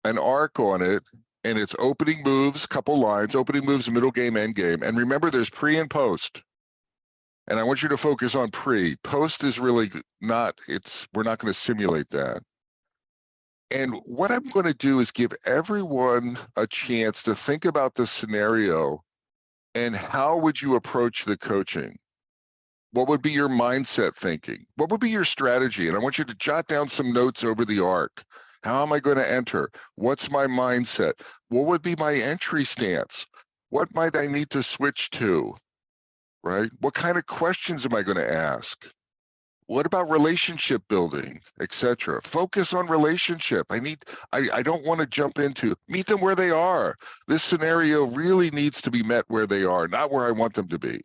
an arc on it, and it's opening moves, couple lines, opening moves, middle game, end game. And remember, there's pre and post. And I want you to focus on pre. Post is really we're not going to simulate that. And what I'm going to do is give everyone a chance to think about the scenario and how would you approach the coaching? What would be your mindset thinking? What would be your strategy? And I want you to jot down some notes over the arc. How am I going to enter? What's my mindset? What would be my entry stance? What might I need to switch to, right? What kind of questions am I going to ask? What about relationship building, etc.? Focus on relationship. I don't want to jump into, meet them where they are. This scenario really needs to be met where they are, not where I want them to be,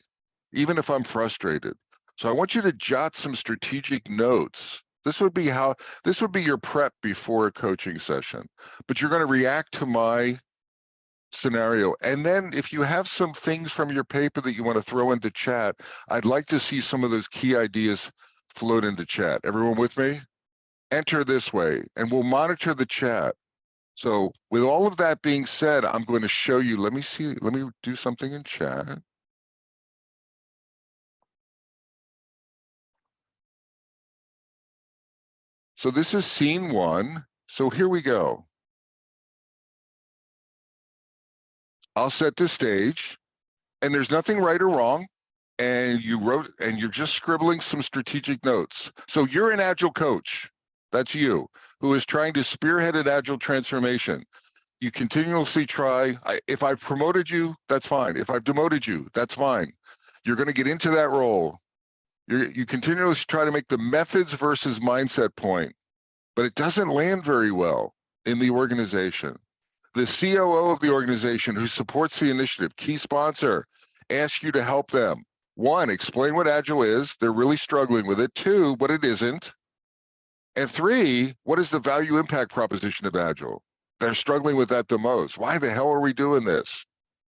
even if I'm frustrated. So I want you to jot some strategic notes. This would be your prep before a coaching session, but you're going to react to my scenario. And then if you have some things from your paper that you want to throw into chat, I'd like to see some of those key ideas float into chat. Everyone with me? Enter this way, and we'll monitor the chat. So with all of that being said, I'm going to show you, let me do something in chat. So this is scene 1. So here we go. I'll set the stage, and there's nothing right or wrong. And you're just scribbling some strategic notes. So you're an Agile coach. That's you, who is trying to spearhead an Agile transformation. You continuously try. If I've promoted you, that's fine. If I've demoted you, that's fine. You're going to get into that role. You continuously try to make the methods versus mindset point, but it doesn't land very well in the organization. The COO of the organization who supports the initiative, key sponsor, asks you to help them. 1, explain what Agile is. They're really struggling with it. 2, what it isn't. And 3, what is the value impact proposition of Agile? They're struggling with that the most. Why the hell are we doing this?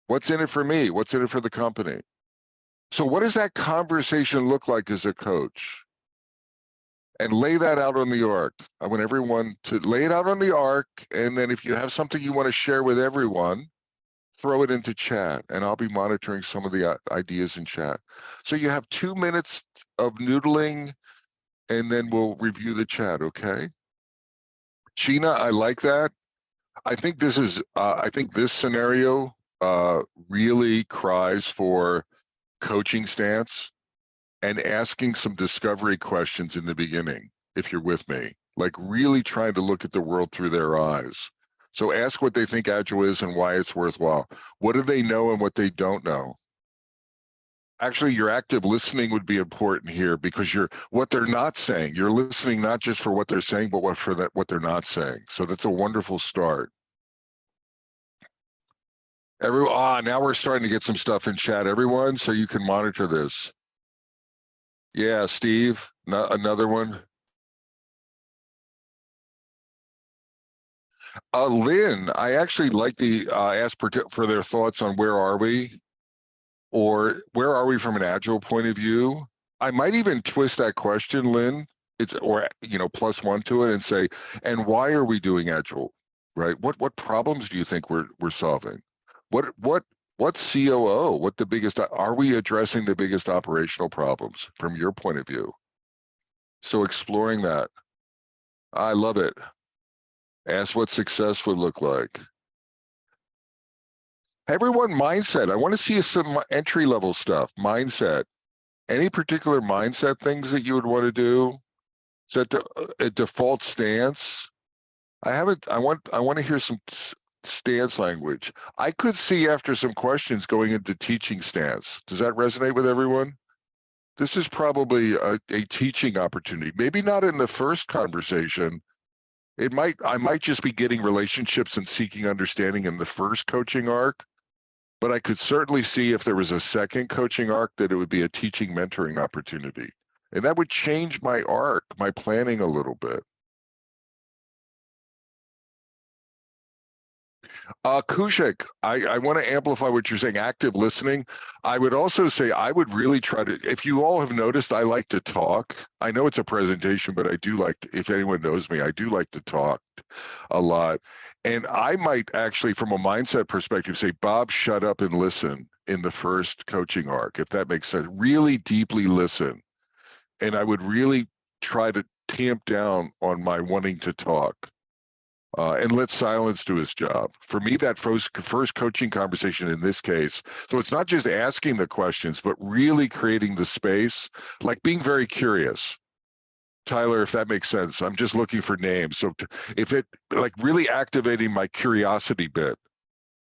What's in it for me? What's in it for the company? So what does that conversation look like as a coach? And lay that out on the arc. I want everyone to lay it out on the arc, and then if you have something you want to share with everyone, throw it into chat, and I'll be monitoring some of the ideas in chat. So you have 2 minutes of noodling, and then we'll review the chat, okay? Sheena, I like that. I think this scenario really cries for coaching stance and asking some discovery questions in the beginning, if you're with me, like really trying to look at the world through their eyes. So ask what they think Agile is and why it's worthwhile. What do they know and what they don't know? Actually, your active listening would be important here because you're what they're not saying. You're listening not just for what they're saying, but what they're not saying. So that's a wonderful start. Now we're starting to get some stuff in chat, everyone, so you can monitor this. Yeah, Steve, another one. Lynn, I actually like to ask for their thoughts on where are we, or where are we from an Agile point of view. I might even twist that question, Lynn. Or plus one to it and say, and why are we doing Agile, right? What problems do you think we're solving? What COO? What the biggest? Are we addressing the biggest operational problems from your point of view? So exploring that, I love it. Ask what success would look like. Everyone, mindset. I want to see some entry level stuff. Mindset. Any particular mindset things that you would want to do? Set a default stance. I want to hear some stance language. I could see after some questions going into teaching stance. Does that resonate with everyone? This is probably a teaching opportunity. Maybe not in the first conversation. I might just be getting relationships and seeking understanding in the first coaching arc, but I could certainly see if there was a second coaching arc that it would be a teaching mentoring opportunity. And that would change my arc, my planning a little bit. Kushik, I want to amplify what you're saying, active listening. I would also say I would really try to, if you all have noticed, I like to talk. I know it's a presentation, but I do like, if anyone knows me, I do like to talk a lot. And I might actually, from a mindset perspective, say, Bob, shut up and listen in the first coaching arc, if that makes sense. Really deeply listen. And I would really try to tamp down on my wanting to talk. And let silence do its job. For me, that first coaching conversation in this case, so it's not just asking the questions, but really creating the space, like being very curious. Tyler, if that makes sense, I'm just looking for names. So if it, like really activating my curiosity bit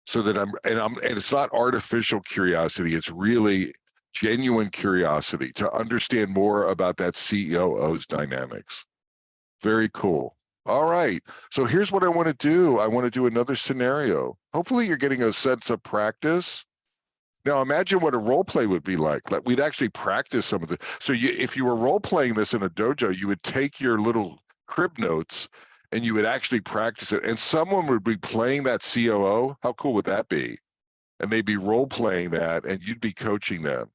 so that and it's not artificial curiosity, it's really genuine curiosity to understand more about that COO's dynamics. Very cool. All right, so here's what I want to do. I want to do another scenario. Hopefully you're getting a sense of practice. Now imagine what a role play would be like. We'd actually practice some of the, so if you were role playing this in a dojo, you would take your little crib notes and you would actually practice it. And someone would be playing that COO. How cool would that be? And they'd be role playing that and you'd be coaching them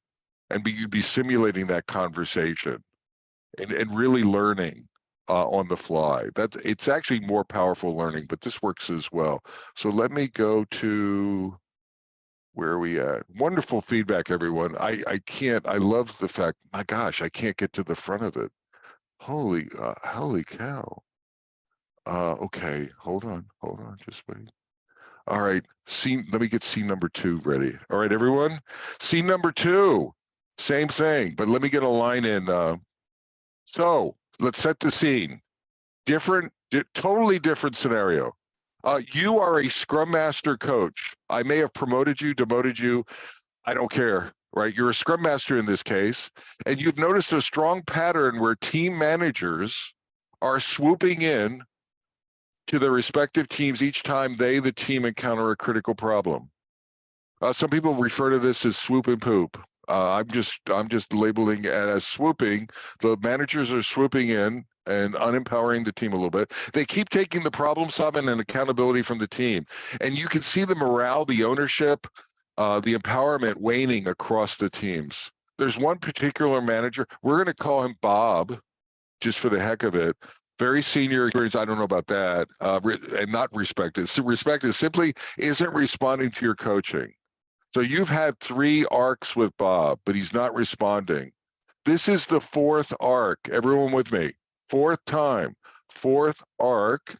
and you'd be simulating that conversation and really learning. On the fly. It's actually more powerful learning, but this works as well. So let me go to, where are we at? Wonderful feedback, everyone. I love the fact, my gosh, I can't get to the front of it. Holy cow. Okay, hold on, just wait. All right, let me get scene number 2 ready. All right, everyone, scene number 2, same thing, but let me get a line in. So let's set the scene. Totally different scenario. You are a Scrum Master coach. I may have promoted you, demoted you. I don't care, right? You're a Scrum Master in this case, and you've noticed a strong pattern where team managers are swooping in to their respective teams each time the team, encounter a critical problem. Some people refer to this as swoop and poop. I'm just labeling it as swooping. The managers are swooping in and unempowering the team a little bit. They keep taking the problem solving and accountability from the team. And you can see the morale, the ownership, the empowerment waning across the teams. There's one particular manager, we're going to call him Bob, just for the heck of it. Very senior experience, I don't know about that, and not respected. So respected simply isn't responding to your coaching. So you've had 3 arcs with Bob, but he's not responding. This is the 4th arc. Everyone with me? 4th time, 4th arc,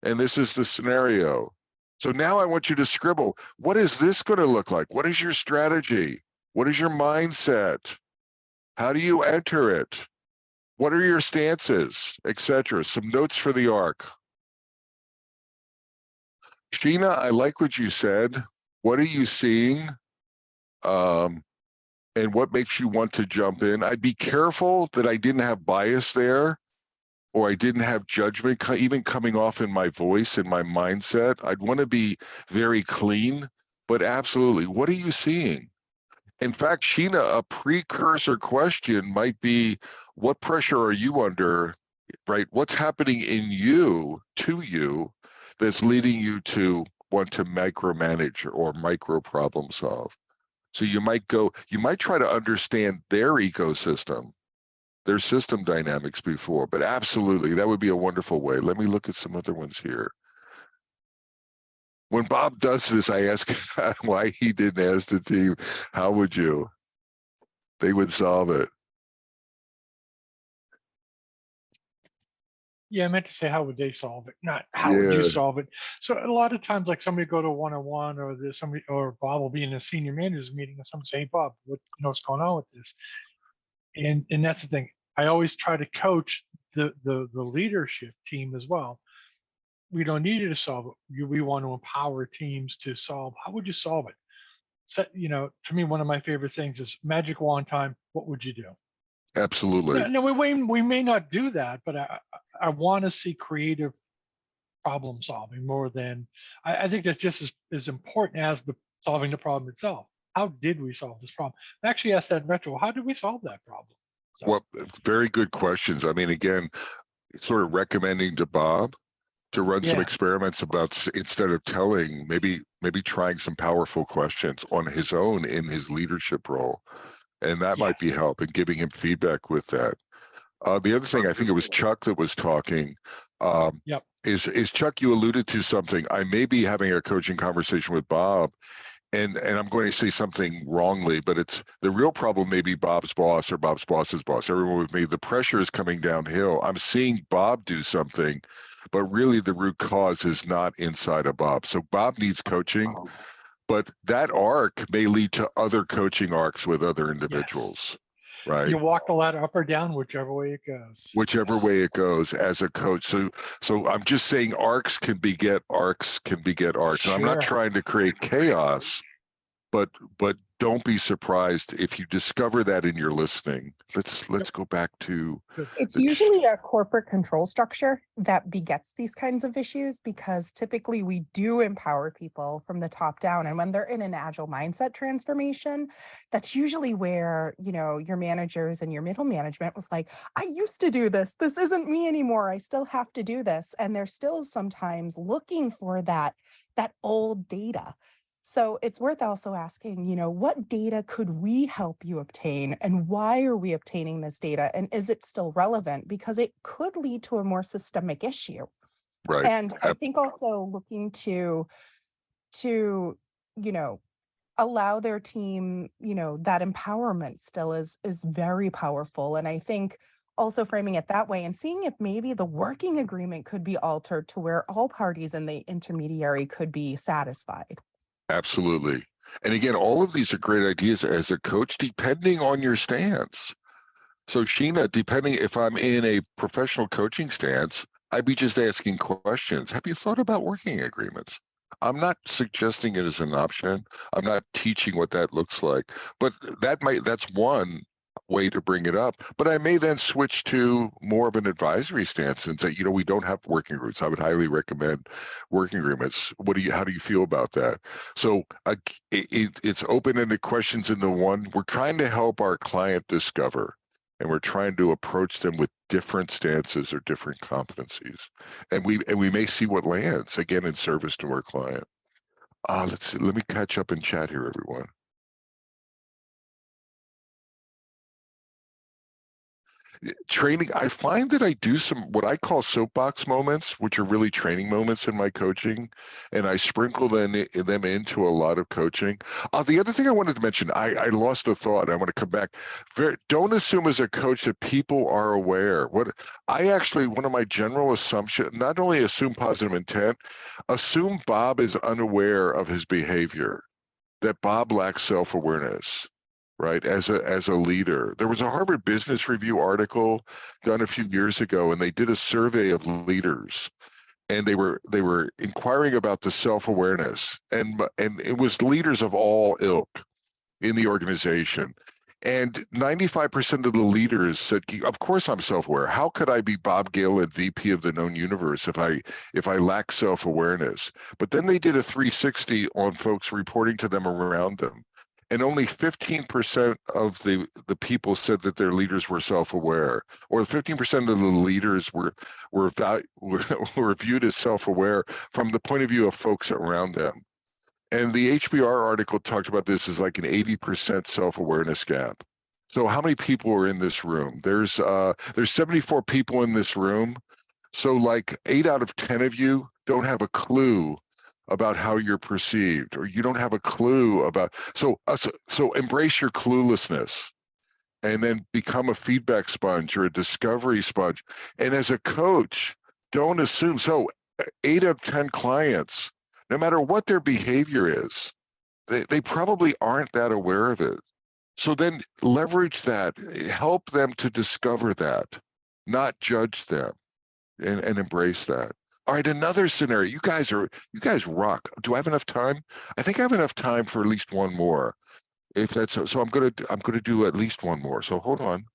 and this is the scenario. So now I want you to scribble. What is this going to look like? What is your strategy? What is your mindset? How do you enter it? What are your stances, etc.? Some notes for the arc. Sheena, I like what you said. What are you seeing? And and what makes you want to jump in. I'd be careful that I didn't have bias there, or I didn't have judgment even coming off in my voice and my mindset. I'd want to be very clean, but absolutely, what are you seeing? In fact, Sheena, a precursor question might be, what pressure are you under, right? What's happening in you, to you, that's leading you to want to micromanage or micro problem solve? So you might try to understand their ecosystem, their system dynamics before, but absolutely, that would be a wonderful way. Let me look at some other ones here. When Bob does this, I ask why he didn't ask the team, how would you? They would solve it. Yeah, I meant to say, how would they solve it? Not how would you Yeah, solve it? So a lot of times, like somebody go to one-on-one, or there's somebody, or Bob will be in a senior managers meeting, and someone say, hey, Bob, what's going on with this? And that's the thing. I always try to coach the leadership team as well. We don't need you to solve it. We want to empower teams to solve. How would you solve it? So, to me, one of my favorite things is magic wand time. What would you do? absolutely. No, we may not do that, but I want to see creative problem solving more than I think that's just as important as the solving the problem itself. How did we solve this problem? I actually asked that in retro. How did we solve that problem? So, Well, very good questions. I mean, again, sort of recommending to Bob to run some yeah, experiments about, instead of telling, maybe trying some powerful questions on his own in his leadership role. And that might be yes, help in giving him feedback with that. The other thing, I think it was Chuck that was talking, yep, is Chuck, you alluded to something. I may be having a coaching conversation with Bob, and I'm going to say something wrongly, but it's the real problem may be Bob's boss or Bob's boss's boss. Everyone with me, the pressure is coming downhill. I'm seeing Bob do something, but really the root cause is not inside of Bob. So Bob needs coaching, but that arc may lead to other coaching arcs with other yes. individuals, right? You walk the ladder up or down, whichever way it goes. Whichever Yes. way it goes as a coach. So I'm just saying arcs can beget arcs can beget arcs. And I'm not Sure. trying to create chaos, but don't be surprised if you discover that in your listening. Let's go back to It's the usually a corporate control structure that begets these kinds of issues, because typically we do empower people from the top down. And when they're in an agile mindset transformation, that's usually where, your managers and your middle management was like, I used to do this. This isn't me anymore. I still have to do this. And they're still sometimes looking for that old data. So it's worth also asking, what data could we help you obtain, and why are we obtaining this data? And is it still relevant? Because it could lead to a more systemic issue. right. And I think also looking to, allow their team, that empowerment still is very powerful. And I think also framing it that way and seeing if maybe the working agreement could be altered to where all parties in the intermediary could be satisfied. Absolutely. And again, all of these are great ideas as a coach, depending on your stance. So Sheena, depending if I'm in a professional coaching stance, I'd be just asking questions. Have you thought about working agreements? I'm not suggesting it as an option. I'm not teaching what that looks like, but that's one way to bring it up. But I may then switch to more of an advisory stance and say, we don't have working agreements. I would highly recommend working agreements. How do you feel about that? So it's open-ended questions into one. We're trying to help our client discover, and we're trying to approach them with different stances or different competencies. And we may see what lands, again, in service to our client. Let's see. Let me catch up in chat here, everyone. Training, I find that I do some what I call soapbox moments, which are really training moments in my coaching, and I sprinkle them into a lot of coaching. The other thing I wanted to mention, I lost a thought. I want to come back. Don't assume as a coach that people are aware. One of my general assumptions, not only assume positive intent, assume Bob is unaware of his behavior, that Bob lacks self-awareness. Right, as a leader. There was a Harvard Business Review article done a few years ago, and they did a survey of leaders, and they were inquiring about the self-awareness, and it was leaders of all ilk in the organization. And 95% of the leaders said, of course I'm self-aware. How could I be Bob Galen, VP of the known universe, if I lack self-awareness? But then they did a 360 on folks reporting to them around them. And only 15% of the people said that their leaders were self-aware, or 15% of the leaders were viewed as self-aware from the point of view of folks around them. And the HBR article talked about this as like an 80% self-awareness gap. So how many people are in this room? There's 74 people in this room. So like 8 out of 10 of you don't have a clue about how you're perceived, or you don't have a clue about, so embrace your cluelessness and then become a feedback sponge or a discovery sponge. And as a coach, don't assume, so 8 of 10 clients, no matter what their behavior is, they probably aren't that aware of it. So then leverage that, help them to discover that, not judge them, and embrace that. All right, another scenario. You guys rock. Do I have enough time? I think I have enough time for at least one more. If that's so, I'm gonna do at least one more. So hold on.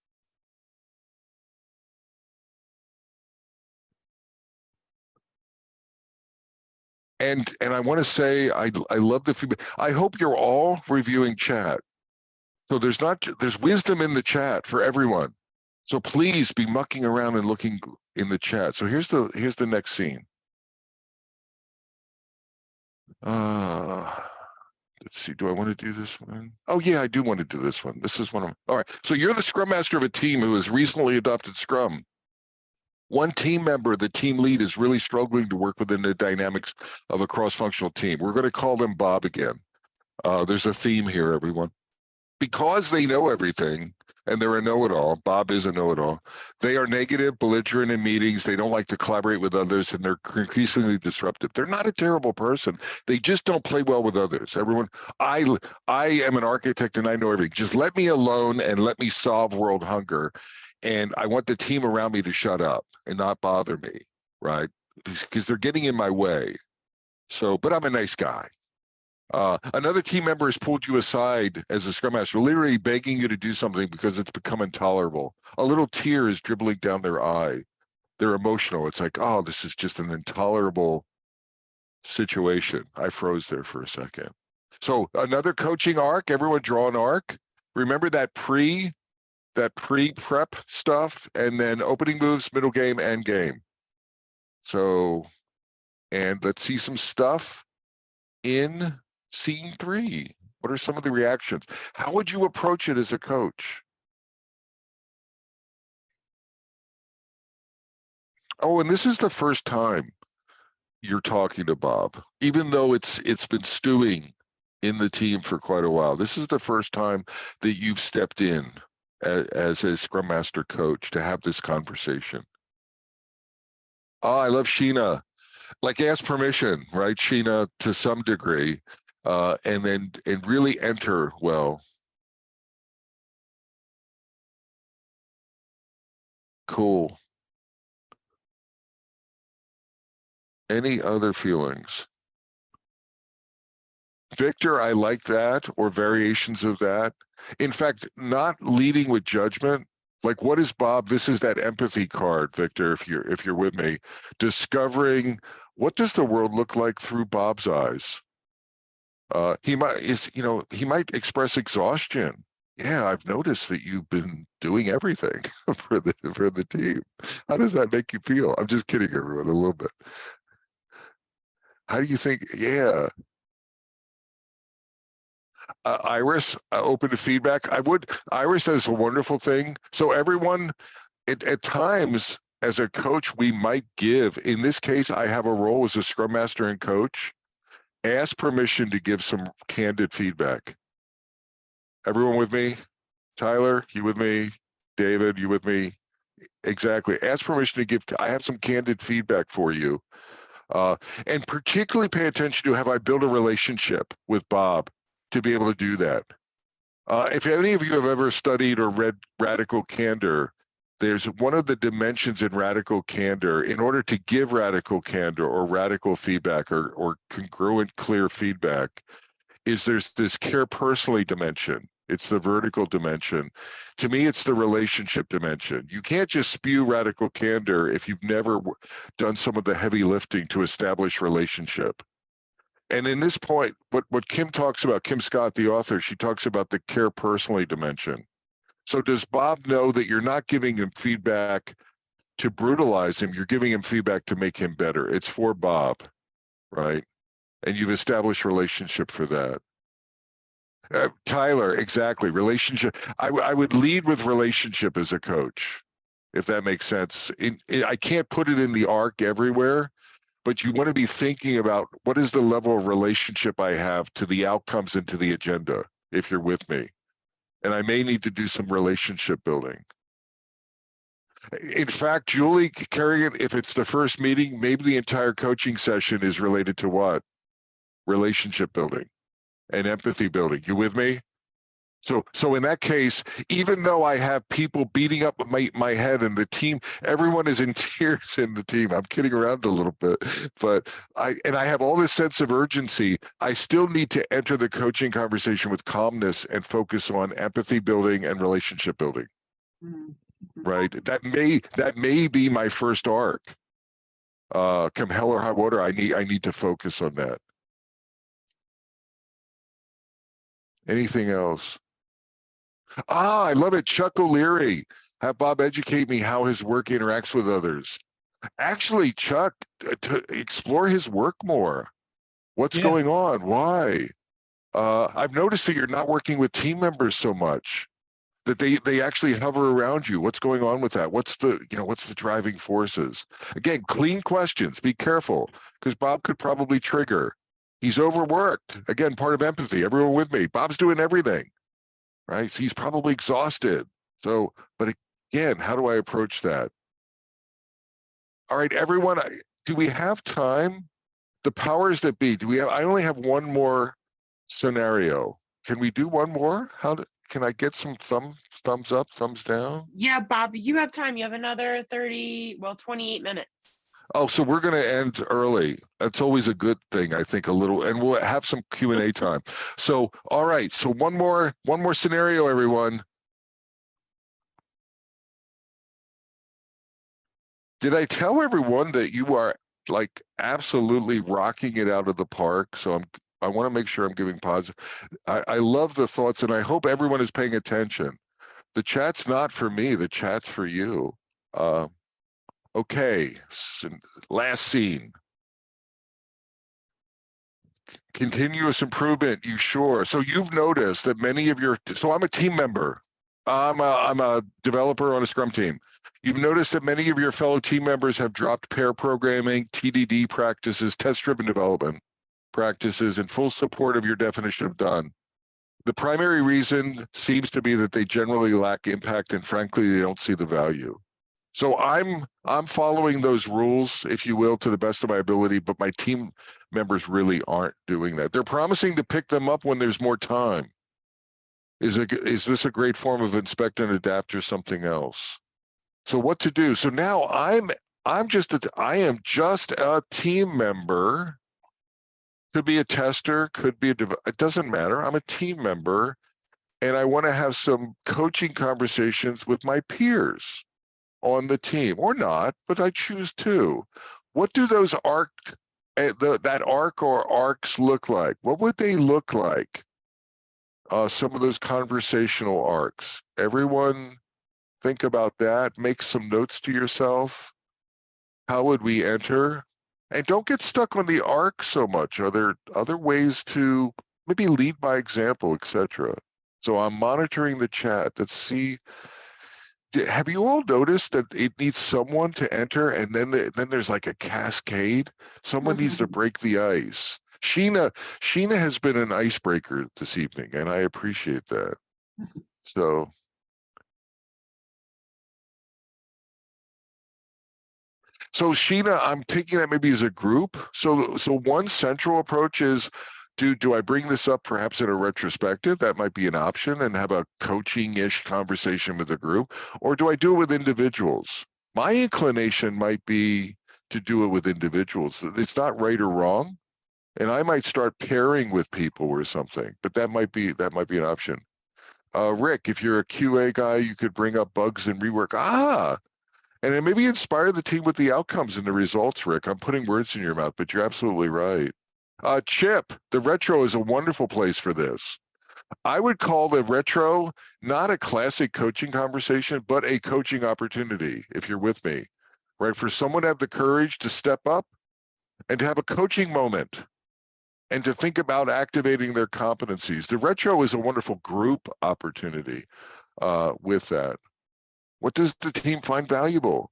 And I want to say I love the feedback. I hope you're all reviewing chat. So there's wisdom in the chat for everyone. So please be mucking around and looking in the chat. So here's the next scene. Let's see, do I want to do this one? Oh yeah, I do want to do this one. This is one of them. All right, so you're the Scrum Master of a team who has recently adopted Scrum. One team member, the team lead, is really struggling to work within the dynamics of a cross-functional team. We're going to call them Bob again. There's a theme here, everyone. Because they know everything, and they're a know-it-all, Bob is a know-it-all, they are negative, belligerent in meetings, they don't like to collaborate with others, and they're increasingly disruptive. They're not a terrible person. They just don't play well with others. Everyone, I am an architect and I know everything. Just let me alone and let me solve world hunger. And I want the team around me to shut up and not bother me, right? Because they're getting in my way. So, but I'm a nice guy. Another team member has pulled you aside as a Scrum Master, literally begging you to do something because it's become intolerable. A little tear is dribbling down their eye. They're emotional. It's like, oh, this is just an intolerable situation. I froze there for a second. So another coaching arc, everyone draw an arc. Remember that pre-prep stuff, and then opening moves, middle game, end game. So, and let's see some stuff in scene 3. What are some of the reactions? How would you approach it as a coach? Oh, and this is the first time you're talking to Bob, even though it's been stewing in the team for quite a while. This is the first time that you've stepped in as a Scrum Master coach to have this conversation. Oh, I love Sheena. Like, ask permission, right, Sheena, to some degree, and really enter well. Cool. Any other feelings? Victor, I like that, or variations of that. In fact, not leading with judgment. Like, what is Bob? This is that empathy card, Victor, if you're with me. Discovering what does the world look like through Bob's eyes. He might express exhaustion. Yeah, I've noticed that you've been doing everything for the team. How does that make you feel? I'm just kidding everyone a little bit. How do you think? Yeah. Iris, open to feedback. Iris does a wonderful thing. So everyone, at times, as a coach, we might give. In this case, I have a role as a Scrum Master and coach. Ask permission to give some candid feedback. Everyone with me? Tyler, you with me? David, you with me? Exactly. Ask permission to give. I have some candid feedback for you. And particularly pay attention to, have I built a relationship with Bob to be able to do that? If any of you have ever studied or read Radical Candor, there's one of the dimensions in radical candor. In order to give radical candor or radical feedback or congruent, clear feedback, is there's this care personally dimension. It's the vertical dimension. To me, it's the relationship dimension. You can't just spew radical candor if you've never done some of the heavy lifting to establish relationship. And in this point, what Kim talks about, Kim Scott, the author, she talks about the care personally dimension. So does Bob know that you're not giving him feedback to brutalize him, you're giving him feedback to make him better? It's for Bob, right? And you've established relationship for that. Tyler, exactly. Relationship. I would lead with relationship as a coach, if that makes sense. I can't put it in the arc everywhere, but you want to be thinking about what is the level of relationship I have to the outcomes and to the agenda, if you're with me. And I may need to do some relationship building. In fact, Julie, Kerrigan, if it's the first meeting, maybe the entire coaching session is related to what? Relationship building and empathy building. You with me? So in that case, even though I have people beating up my head and the team, everyone is in tears in the team. I'm kidding around a little bit, but I have all this sense of urgency. I still need to enter the coaching conversation with calmness and focus on empathy building and relationship building. Right? That may be my first arc. Come hell or high water, I need to focus on that. Anything else? I love it. Chuck O'Leary. Have Bob educate me how his work interacts with others. Actually, Chuck, to explore his work more. What's going on? Why? I've noticed that you're not working with team members so much, that they actually hover around you. What's going on with that? What's the driving forces? Again, clean questions. Be careful, because Bob could probably trigger. He's overworked. Again, part of empathy. Everyone with me. Bob's doing everything, right? So he's probably exhausted. So, but again, how do I approach that? All right, everyone, do we have time? The powers that be, I only have one more scenario. Can we do one more? Can I get some thumbs up, thumbs down? Yeah, Bob, you have time. You have another 28 minutes. Oh, so we're going to end early. That's always a good thing, I think, a little, and we'll have some Q&A time. So, all right. So one more scenario, everyone. Did I tell everyone that you are like absolutely rocking it out of the park? So I want to make sure I'm giving positive. I love the thoughts, and I hope everyone is paying attention. The chat's not for me. The chat's for you. Okay, last scene. Continuous improvement, you sure? So you've noticed that many of so I'm a team member. I'm a developer on a Scrum team. You've noticed that many of your fellow team members have dropped pair programming, TDD practices, test-driven development practices in full support of your definition of done. The primary reason seems to be that they generally lack impact, and frankly, they don't see the value. So I'm following those rules, if you will, to the best of my ability, but my team members really aren't doing that. They're promising to pick them up when there's more time. Is this a great form of inspect and adapt or something else? So what to do? So now I am just a team member. Could be a tester, could be it doesn't matter. I'm a team member, and I want to have some coaching conversations with my peers on the team, or not, but I choose to. What do those that arc or arcs look like? What would they look like? Some of those conversational arcs. Everyone think about that. Make some notes to yourself. How would we enter? And don't get stuck on the arc so much. Are there other ways to maybe lead by example, etc.? So I'm monitoring the chat. Let's see. Have you all noticed that it needs someone to enter, and then there's like a cascade? Someone needs to break the ice. Sheena has been an icebreaker this evening, and I appreciate that. So Sheena, I'm taking that maybe as a group. So one central approach is, do I bring this up perhaps in a retrospective? That might be an option, and have a coaching-ish conversation with the group. Or do I do it with individuals? My inclination might be to do it with individuals. It's not right or wrong, and I might start pairing with people or something. But that might be an option. Rick, if you're a QA guy, you could bring up bugs and rework. And then maybe inspire the team with the outcomes and the results, Rick. I'm putting words in your mouth, but you're absolutely right. Chip, the retro is a wonderful place for this. I would call the retro not a classic coaching conversation, but a coaching opportunity, if you're with me, right? For someone to have the courage to step up and to have a coaching moment and to think about activating their competencies. The retro is a wonderful group opportunity with that. What does the team find valuable?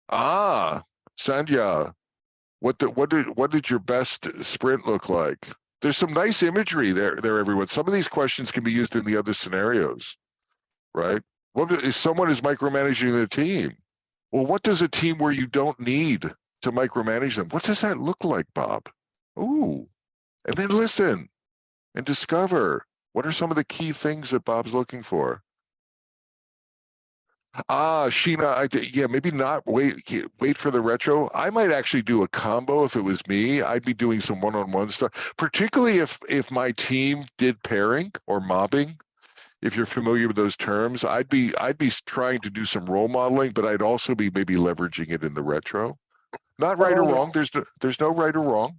Sandhya, what did your best sprint look like? There's some nice imagery there, everyone. Some of these questions can be used in the other scenarios, right? What if someone is micromanaging the team? Well, what does a team where you don't need to micromanage them, what does that look like, Bob? Ooh, and then listen and discover what are some of the key things that Bob's looking for. Sheena, yeah, maybe not wait for the retro. I might actually do a combo if it was me. I'd be doing some one-on-one stuff, particularly if my team did pairing or mobbing. If you're familiar with those terms, I'd be trying to do some role modeling, but I'd also be maybe leveraging it in the retro. Not right or wrong. There's no right or wrong.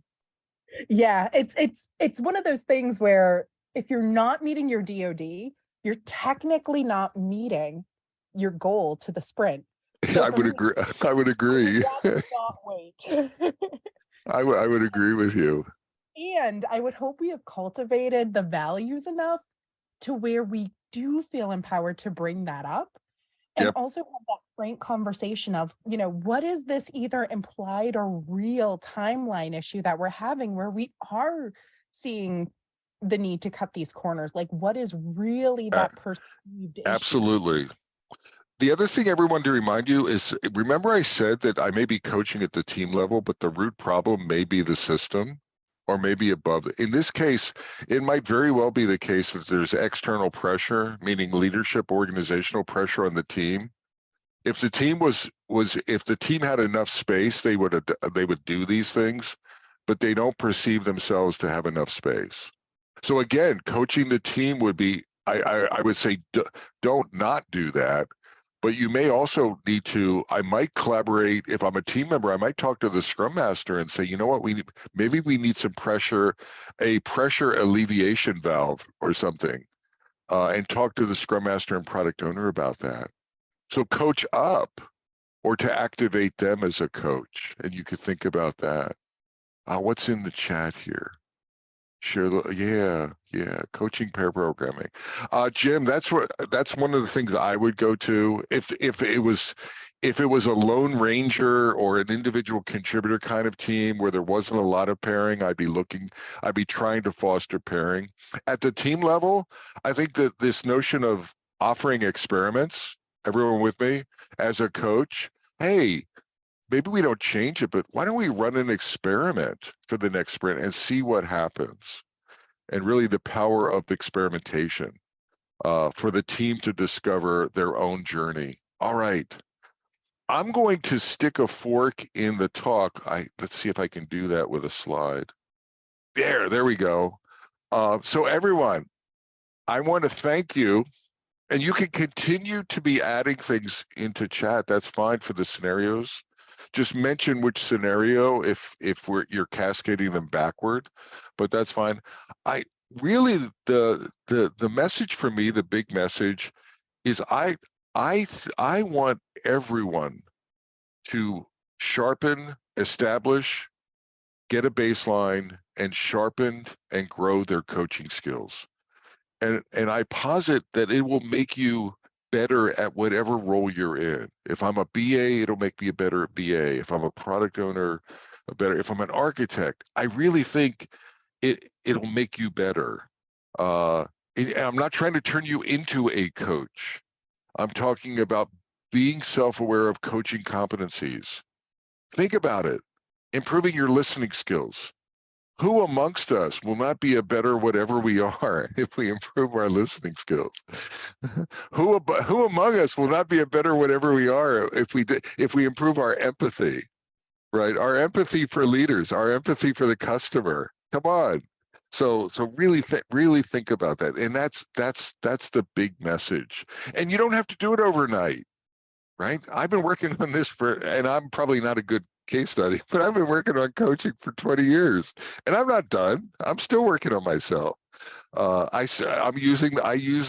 Yeah, it's one of those things where if you're not meeting your DoD, you're technically not meeting your goal to the sprint. So I would agree. I would agree. Not wait. I would agree with you. And I would hope we have cultivated the values enough to where we do feel empowered to bring that up. And also have that frank conversation of, what is this either implied or real timeline issue that we're having where we are seeing the need to cut these corners? Like, what is really that perceived issue? Absolutely. The other thing, everyone, to remind you is, remember I said that I may be coaching at the team level, but the root problem may be the system or maybe above. In this case, it might very well be the case that there's external pressure, meaning leadership, organizational pressure on the team. If the team if the team had enough space, they would do these things, but they don't perceive themselves to have enough space. So again, coaching the team would be, I would say, don't not do that. But you may also need to, I might collaborate. If I'm a team member, I might talk to the Scrum Master and say, you know what, maybe we need some pressure, a pressure alleviation valve or something, and talk to the Scrum Master and product owner about that. So coach up, or to activate them as a coach, and you could think about that. What's in the chat here? Share the coaching pair programming. Jim, that's one of the things I would go to if it was a lone ranger or an individual contributor kind of team where there wasn't a lot of pairing. I'd be trying to foster pairing. At the team level, I think that this notion of offering experiments, everyone with me, as a coach, hey, maybe we don't change it, but why don't we run an experiment for the next sprint and see what happens? And really the power of experimentation for the team to discover their own journey. All right, I'm going to stick a fork in the talk. Let's see if I can do that with a slide. There we go. So everyone, I want to thank you. And you can continue to be adding things into chat. That's fine for the scenarios. Just mention which scenario if you're cascading them backward, but that's fine. I really the message for me, the big message is I want everyone to sharpen, establish, get a baseline, and sharpen and grow their coaching skills. And I posit that it will make you better at whatever role you're in. If I'm a BA, it'll make me a better BA. If I'm a product owner, if I'm an architect, I really think it'll make you better. And I'm not trying to turn you into a coach. I'm talking about being self-aware of coaching competencies. Think about it. Improving your listening skills. Who amongst us will not be a better whatever we are if we improve our listening skills? Who among us will not be a better whatever we are if we improve our empathy, right? Our empathy for leaders, our empathy for the customer. Come on. So really think about that. And that's the big message. And you don't have to do it overnight, right? I've been working on this and I'm probably not a good case study, but I've been working on coaching for 20 years and I'm not done. I'm still working on myself. I use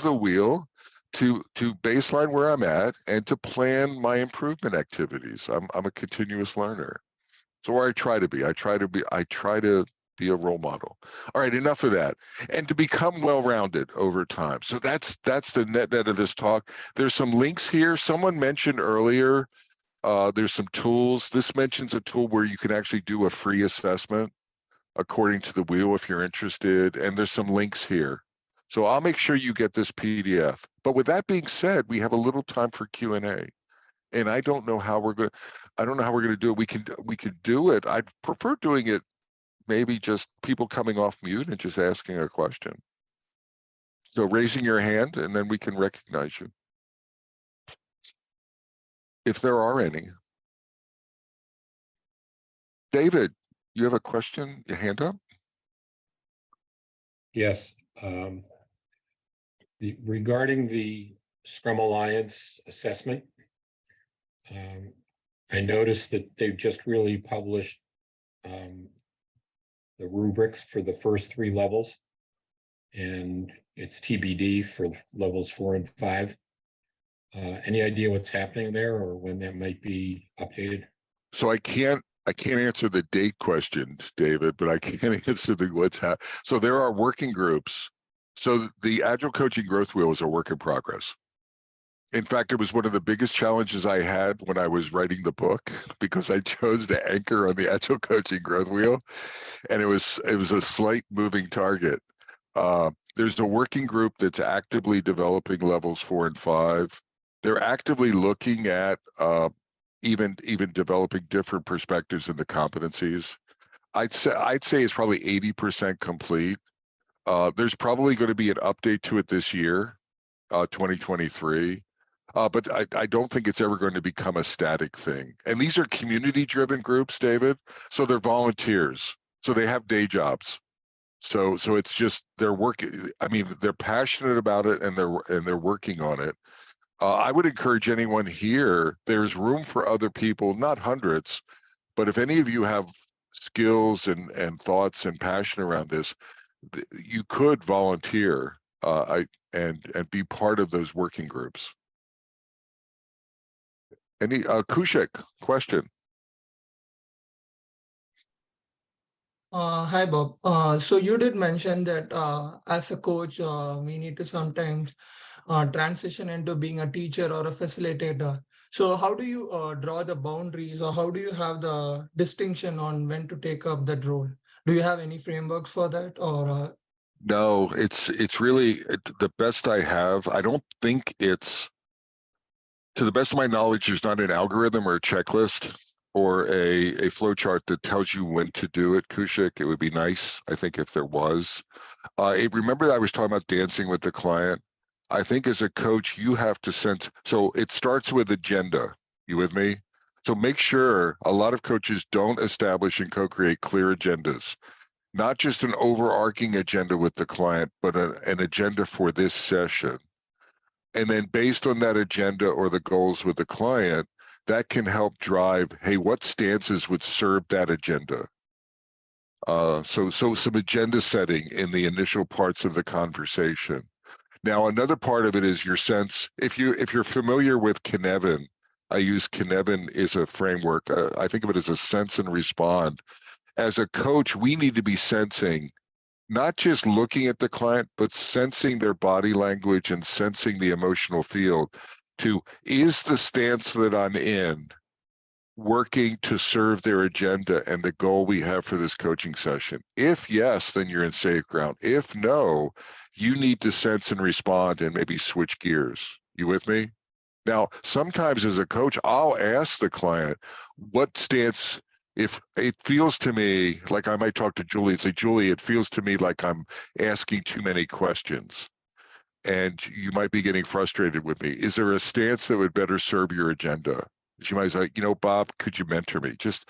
the wheel to baseline where I'm at and to plan my improvement activities. I'm a continuous learner. So where I try to be a role model. All right, enough of that. And to become well-rounded over time. So that's the net of this talk. There's some links here. Someone mentioned earlier, there's some tools. This mentions a tool where you can actually do a free assessment according to the wheel if you're interested. And there's some links here. So I'll make sure you get this PDF. But with that being said, we have a little time for Q&A. And I don't know how we're going to do it. We can do it. I'd prefer doing it maybe just people coming off mute and just asking a question. So raising your hand and then we can recognize you. If there are any. David, you have a question? Your hand up? Yes. Regarding the Scrum Alliance assessment, I noticed that they've just really published the rubrics for the first 3 levels, and it's TBD for levels 4 and 5. Any idea what's happening there or when that might be updated? So I can't answer the date question, David, but I can answer the what's happening. So there are working groups. So the Agile Coaching Growth Wheel is a work in progress. In fact, it was one of the biggest challenges I had when I was writing the book because I chose to anchor on the Agile Coaching Growth Wheel, and it was a slight moving target. There's a working group that's actively developing levels 4 and 5. They're actively looking at even developing different perspectives in the competencies. I'd say it's probably 80% complete. There's probably going to be an update to it this year, 2023. But I don't think it's ever going to become a static thing. And these are community-driven groups, David. So they're volunteers. So they have day jobs. So it's just they're working. I mean, they're passionate about it and they're working on it. I would encourage anyone here. There's room for other people, not hundreds, but if any of you have skills and thoughts and passion around this, you could volunteer and be part of those working groups. Any Kushik, question? Hi, Bob. So you did mention that as a coach, we need to sometimes transition into being a teacher or a facilitator. So how do you draw the boundaries, or how do you have the distinction on when to take up that role? Do you have any frameworks for that, or? No, it's really the best I have. I don't think it's, to the best of my knowledge, there's not an algorithm or a checklist or a flow chart that tells you when to do it, Kushik. It would be nice, I think, if there was. Remember that I was talking about dancing with the client? I think as a coach, you have to sense. So it starts with agenda. You with me? So make sure a lot of coaches don't establish and co-create clear agendas. Not just an overarching agenda with the client, but an agenda for this session. And then based on that agenda or the goals with the client, that can help drive, hey, what stances would serve that agenda? So some agenda setting in the initial parts of the conversation. Now, another part of it is your sense. If you're familiar with Cynefin, I use Cynefin as a framework. I think of it as a sense and respond. As a coach, we need to be sensing, not just looking at the client, but sensing their body language and sensing the emotional field to, is the stance that I'm in working to serve their agenda and the goal we have for this coaching session? If yes, then you're in safe ground. If no, you need to sense and respond and maybe switch gears. You with me? Now, sometimes as a coach, I'll ask the client, what stance, if it feels to me like I might talk to Julie and say, Julie, it feels to me like I'm asking too many questions and you might be getting frustrated with me. Is there a stance that would better serve your agenda? She might say, Bob, could you mentor me? Just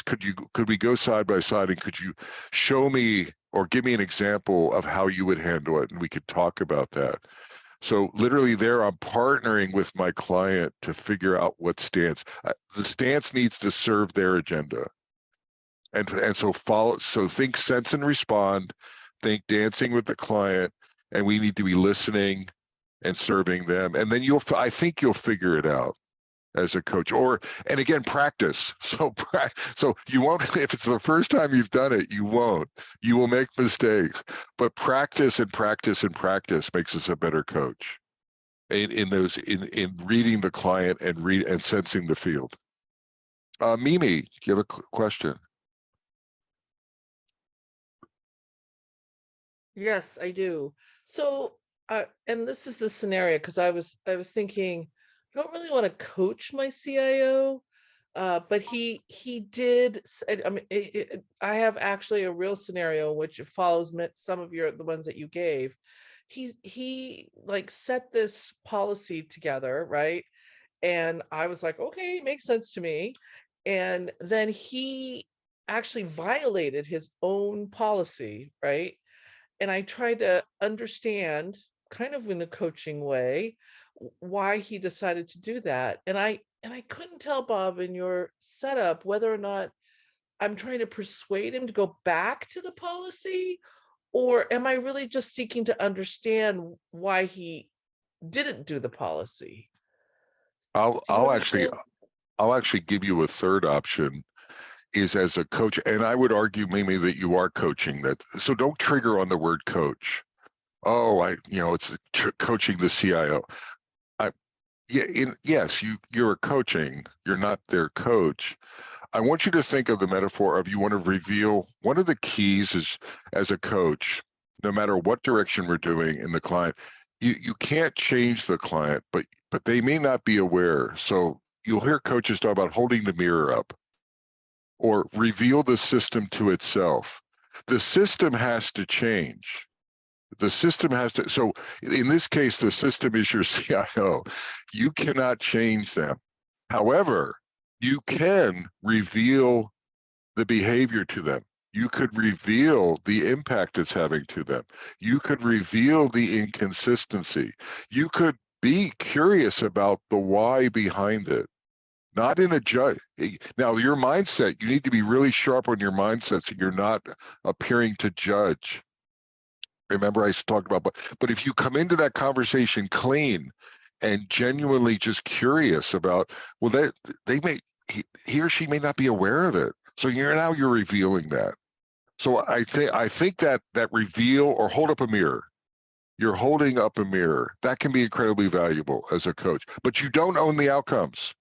could we go side by side and could you show me or give me an example of how you would handle it, and we could talk about that. So literally there, I'm partnering with my client to figure out what stance. The stance needs to serve their agenda. And so think sense and respond, think dancing with the client, and we need to be listening and serving them. And then I think you'll figure it out as a coach, and again, practice. So you won't, if it's the first time you've done it, you will make mistakes, but practice and practice and practice makes us a better coach in reading the client and sensing the field. Mimi, do you have a question? Yes, I do. So, and this is the scenario, because I was thinking, I don't really want to coach my CIO, but he did. I mean, I have actually a real scenario which follows some of the ones that you gave. He like set this policy together, right? And I was like, okay, makes sense to me. And then he actually violated his own policy, right? And I tried to understand, kind of in a coaching way, why he decided to do that. And I couldn't tell, Bob, in your setup, whether or not I'm trying to persuade him to go back to the policy, or am I really just seeking to understand why he didn't do the policy? I'll actually give you a third option, is as a coach, and I would argue, Mimi, that you are coaching that. So don't trigger on the word coach. Oh, it's coaching the CIO. Yes, you're coaching. You're not their coach. I want you to think of the metaphor of, you want to reveal, one of the keys is, as a coach, no matter what direction we're doing in the client, you can't change the client, but they may not be aware. So you'll hear coaches talk about holding the mirror up, or reveal the system to itself. The system has to change. The system has to, so in this case, the system is your CIO. You cannot change them. However, you can reveal the behavior to them. You could reveal the impact it's having to them. You could reveal the inconsistency. You could be curious about the why behind it. Not in a judge. Now, your mindset, you need to be really sharp on your mindset so you're not appearing to judge. Remember, I talked about, but if you come into that conversation clean and genuinely just curious about, well, he or she may not be aware of it. So you're revealing that. So I think that reveal, or hold up a mirror. You're holding up a mirror. That can be incredibly valuable as a coach, but you don't own the outcomes.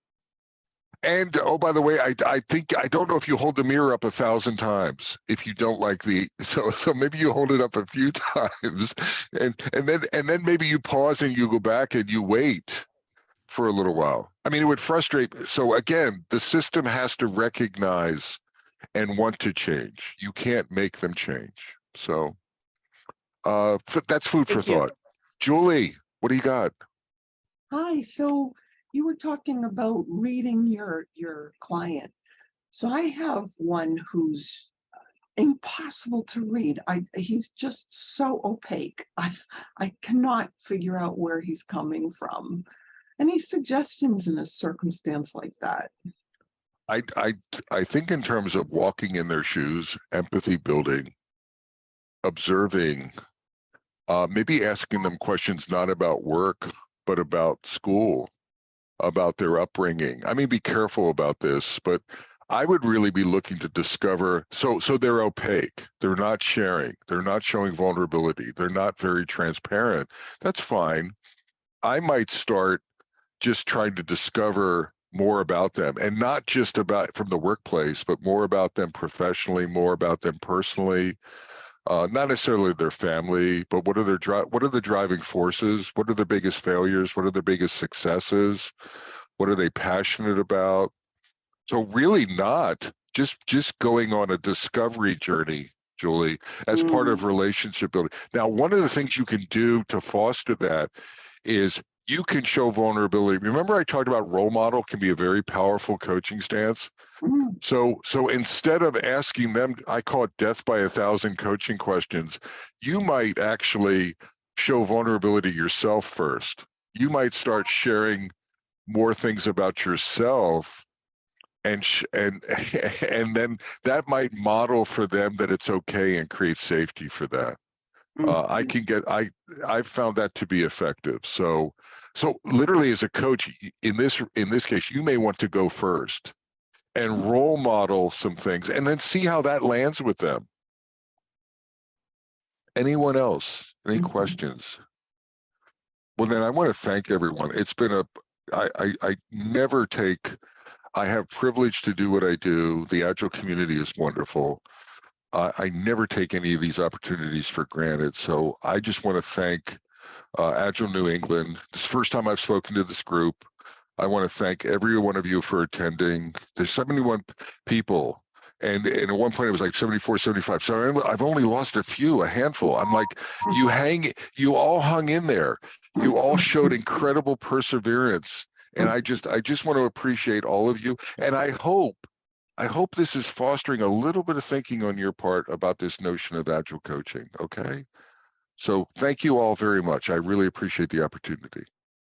And oh, by the way, I don't know if you hold the mirror up 1,000 times if you don't like so maybe you hold it up a few times, and then maybe you pause and you go back and you wait for a little while. I mean, it would frustrate. So again, the system has to recognize and want to change. You can't make them change. So that's food for thought. Julie, what do you got? Hi, so you were talking about reading your client. So I have one who's impossible to read. He's just so opaque. I cannot figure out where he's coming from. Any suggestions in a circumstance like that? I think in terms of walking in their shoes, empathy building, observing, maybe asking them questions not about work, but about school, about their upbringing. I mean, be careful about this, but I would really be looking to discover, so they're opaque, they're not sharing, they're not showing vulnerability, they're not very transparent. That's fine. I might start just trying to discover more about them, and not just about from the workplace, but more about them professionally, more about them personally. Not necessarily their family, but what are the driving forces? What are their biggest failures? What are their biggest successes? What are they passionate about? So really not just going on a discovery journey, Julie, as part of relationship building. Now, one of the things you can do to foster that is you can show vulnerability. Remember I talked about role model can be a very powerful coaching stance. Mm, So instead of asking them, I call it death by 1,000 coaching questions, you might actually show vulnerability yourself first. You might start sharing more things about yourself, and and then that might model for them that it's okay and create safety for that. I've found that to be effective. So literally as a coach in this case, you may want to go first and role model some things and then see how that lands with them. Anyone else? Any questions? Well, then I want to thank everyone. It's been I never take, I have privilege to do what I do. The Agile community is wonderful. I never take any of these opportunities for granted. So I just want to thank Agile New England. This is the first time I've spoken to this group. I want to thank every one of you for attending. There's 71 people, and at one point it was like 74, 75. So I've only lost a handful. I'm like, you all hung in there. You all showed incredible perseverance. And I just want to appreciate all of you. And I hope this is fostering a little bit of thinking on your part about this notion of Agile coaching, okay? So thank you all very much. I really appreciate the opportunity.